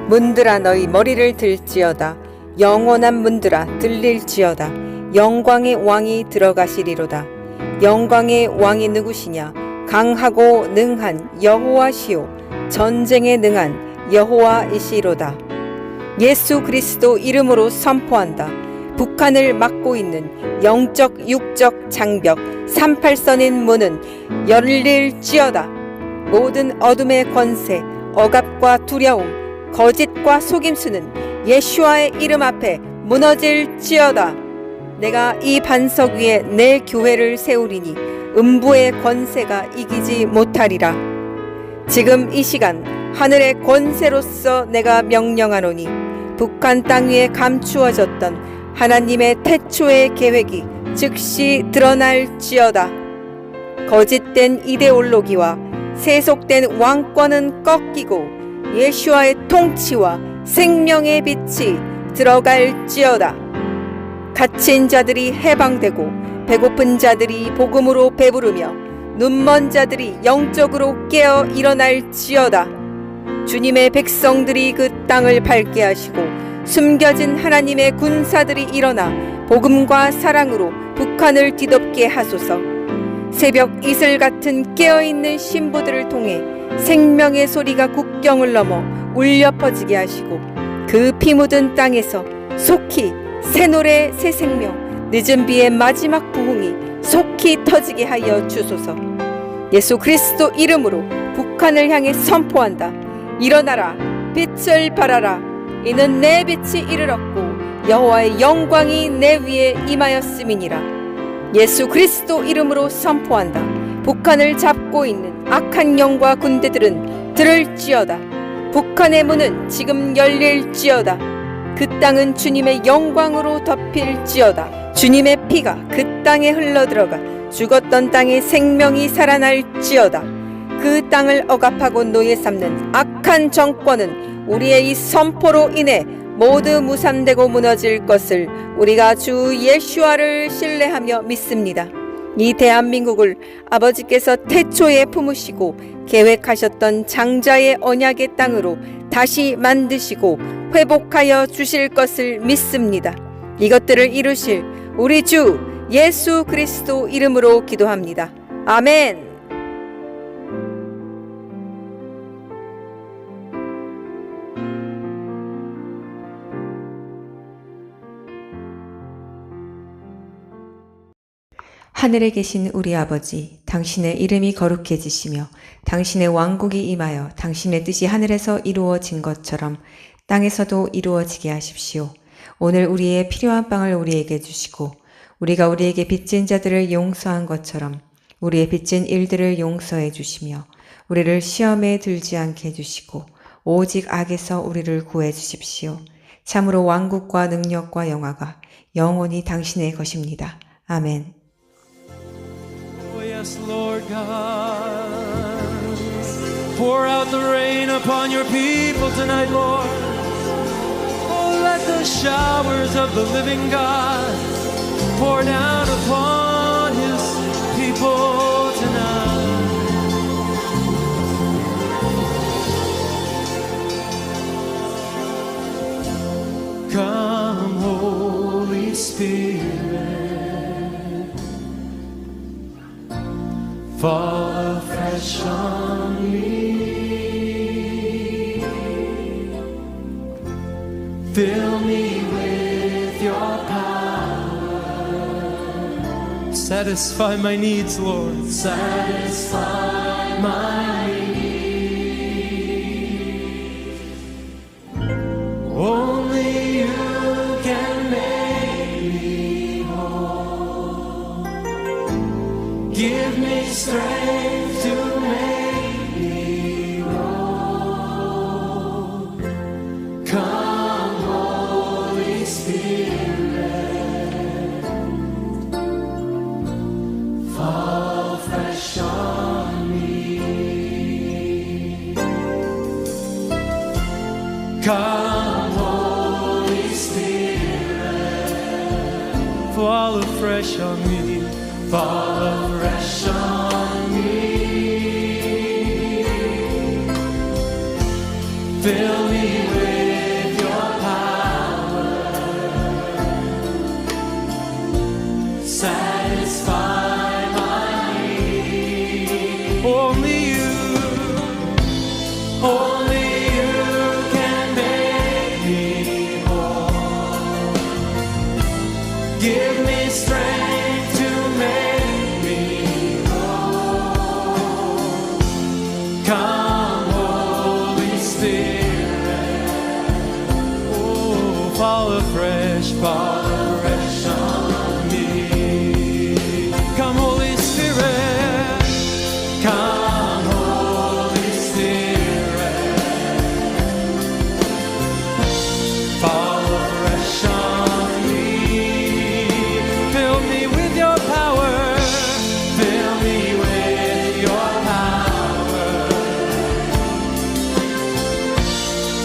문들아 너희 머리를 들지어다. 영원한 문들아 들릴지어다. 영광의 왕이 들어가시리로다. 영광의 왕이 누구시냐? 강하고 능한 여호와시요 전쟁에 능한 여호와이시로다. 예수 그리스도 이름으로 선포한다. 북한을 막고 있는 영적 육적 장벽 38선인 문은 열릴지어다. 모든 어둠의 권세, 억압과 두려움, 거짓과 속임수는 예수와의 이름 앞에 무너질지어다. 내가 이 반석 위에 내 교회를 세우리니 음부의 권세가 이기지 못하리라. 지금 이 시간 하늘의 권세로서 내가 명령하노니 북한 땅 위에 감추어졌던 하나님의 태초의 계획이 즉시 드러날지어다. 거짓된 이데올로기와 세속된 왕권은 꺾이고 예수와의 통치와 생명의 빛이 들어갈지어다. 갇힌 자들이 해방되고 배고픈 자들이 복음으로 배부르며 눈먼 자들이 영적으로 깨어 일어날지어다. 주님의 백성들이 그 땅을 밝게 하시고 숨겨진 하나님의 군사들이 일어나 복음과 사랑으로 북한을 뒤덮게 하소서. 새벽 이슬 같은 깨어있는 신부들을 통해 생명의 소리가 국경을 넘어 울려 퍼지게 하시고 그 피 묻은 땅에서 속히 새 노래 새 생명 늦은 비의 마지막 부흥이 속히 터지게 하여 주소서. 예수 그리스도 이름으로 북한을 향해 선포한다. 일어나라 빛을 발하라. 이는 내 빛이 이르렀고 여호와의 영광이 내 위에 임하였음이니라. 예수 그리스도 이름으로 선포한다. 북한을 잡고 있는 악한 영과 군대들은 들을지어다. 북한의 문은 지금 열릴지어다. 그 땅은 주님의 영광으로 덮일지어다. 주님의 피가 그 땅에 흘러들어가 죽었던 땅에 생명이 살아날지어다. 그 땅을 억압하고 노예 삼는 악한 정권은 우리의 이 선포로 인해 모두 무산되고 무너질 것을 우리가 주 예수와를 신뢰하며 믿습니다. 이 대한민국을 아버지께서 태초에 품으시고 계획하셨던 장자의 언약의 땅으로 다시 만드시고 회복하여 주실 것을 믿습니다. 이것들을 이루실 우리 주 예수 그리스도 이름으로 기도합니다. 아멘. 하늘에 계신 우리 아버지, 당신의 이름이 거룩해지시며 당신의 왕국이 임하여 당신의 뜻이 하늘에서 이루어진 것처럼 땅에서도 이루어지게 하십시오. 오늘 우리의 필요한 빵을 우리에게 주시고 우리가 우리에게 빚진 자들을 용서한 것처럼 우리의 빚진 일들을 용서해 주시며 우리를 시험에 들지 않게 해주시고 오직 악에서 우리를 구해 주십시오. 참으로 왕국과 능력과 영화가 영원히 당신의 것입니다. 아멘. Yes, Lord God, pour out the rain upon your people tonight, Lord. Oh, let the showers of the living God pour down upon his people tonight. Come, Holy Spirit, fall afresh on me. Fill me with your power. Satisfy my needs, Lord. Satisfy my needs. Only you can make me whole. Give me strength to make me whole. Come, Holy Spirit, fall fresh on me. Come, Holy Spirit, fall afresh on me. Fall afresh on me. Fill me with Only you can make me whole. Give me strength to make me whole. Come, Holy Spirit. Oh, fall afresh on me. Come, Holy Spirit. Come, Holy Spirit. Fall afresh on me. Fill me with your power. Fill me with your power.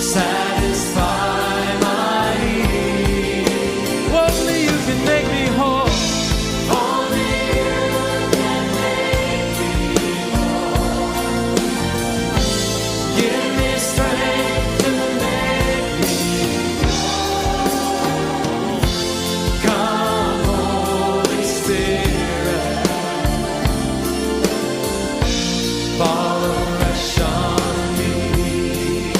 Satisfy my need. Only you can make me whole. Only you can make me whole. Give me strength to make me whole. Come, Holy Spirit. Fall afresh on me.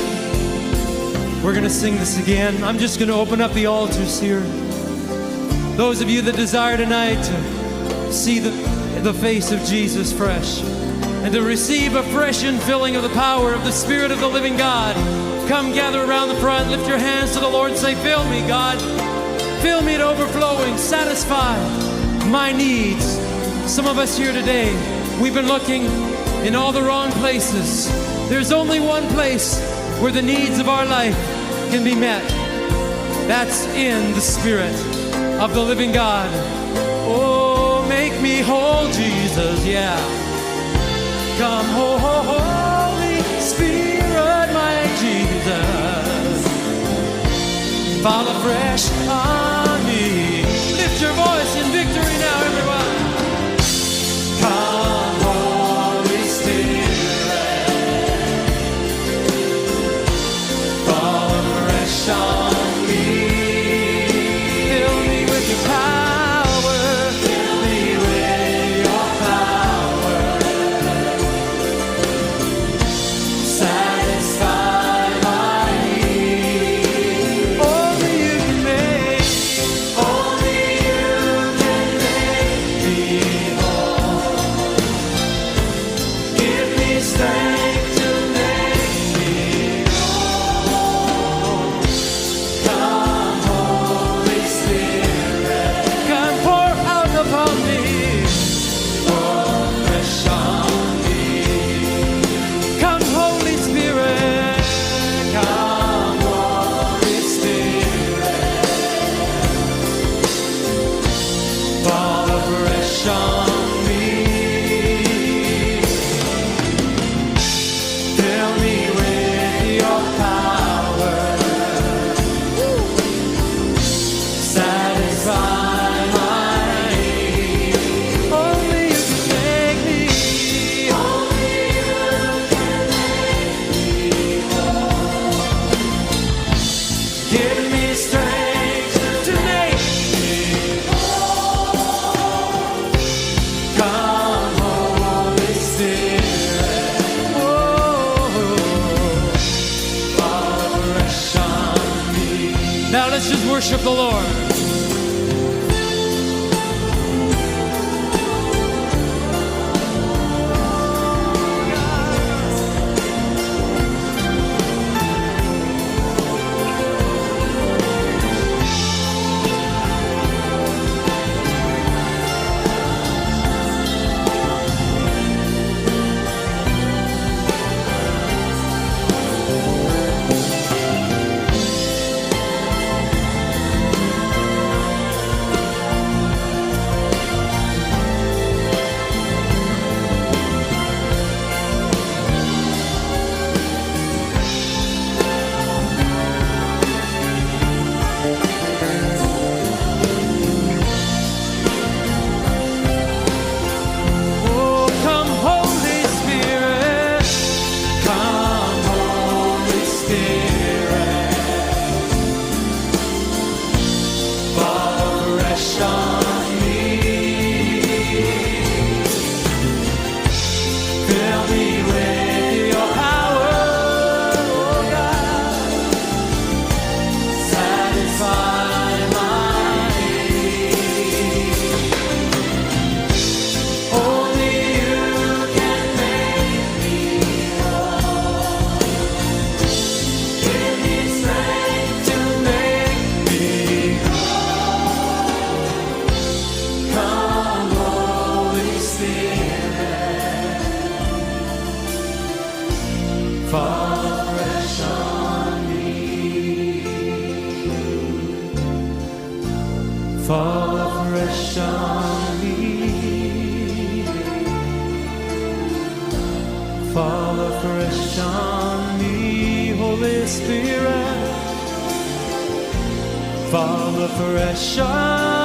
We're going to sing this again. I'm just going to open up the altars here. Those of you that desire tonight to see the face of Jesus fresh and to receive a fresh infilling of the power of the Spirit of the living God, come gather around the front, lift your hands to the Lord and say, fill me, God. Fill me to overflowing, satisfy my needs. Some of us here today, we've been looking in all the wrong places. There's only one place where the needs of our life can be met. That's in the Spirit of the living God. Oh, make me whole, Jesus, yeah. Come, Holy Spirit, my Jesus. Fall afresh on me. Lift your voice in victory now, everyone. Come, Holy Spirit. Fall afresh on me. Fill me with your power. Fill me with your power. Satisfy my need. Only you can make. Only you can make me whole. Give me strength to make me whole. Come, Holy Spirit. Come, pour out upon me. Pour fresh on me. Come, Holy Spirit. Come, Holy Spirit. Fall afresh on me. Fill me with your power. Satisfy my need. Only you can make me. Only you can make me whole. Give me strength to make me whole. Come, Holy Spirit. Whoa. Fall afresh on me. Now let's just worship the Lord. fall afresh on me, fall afresh on me, Holy Spirit, fall afresh on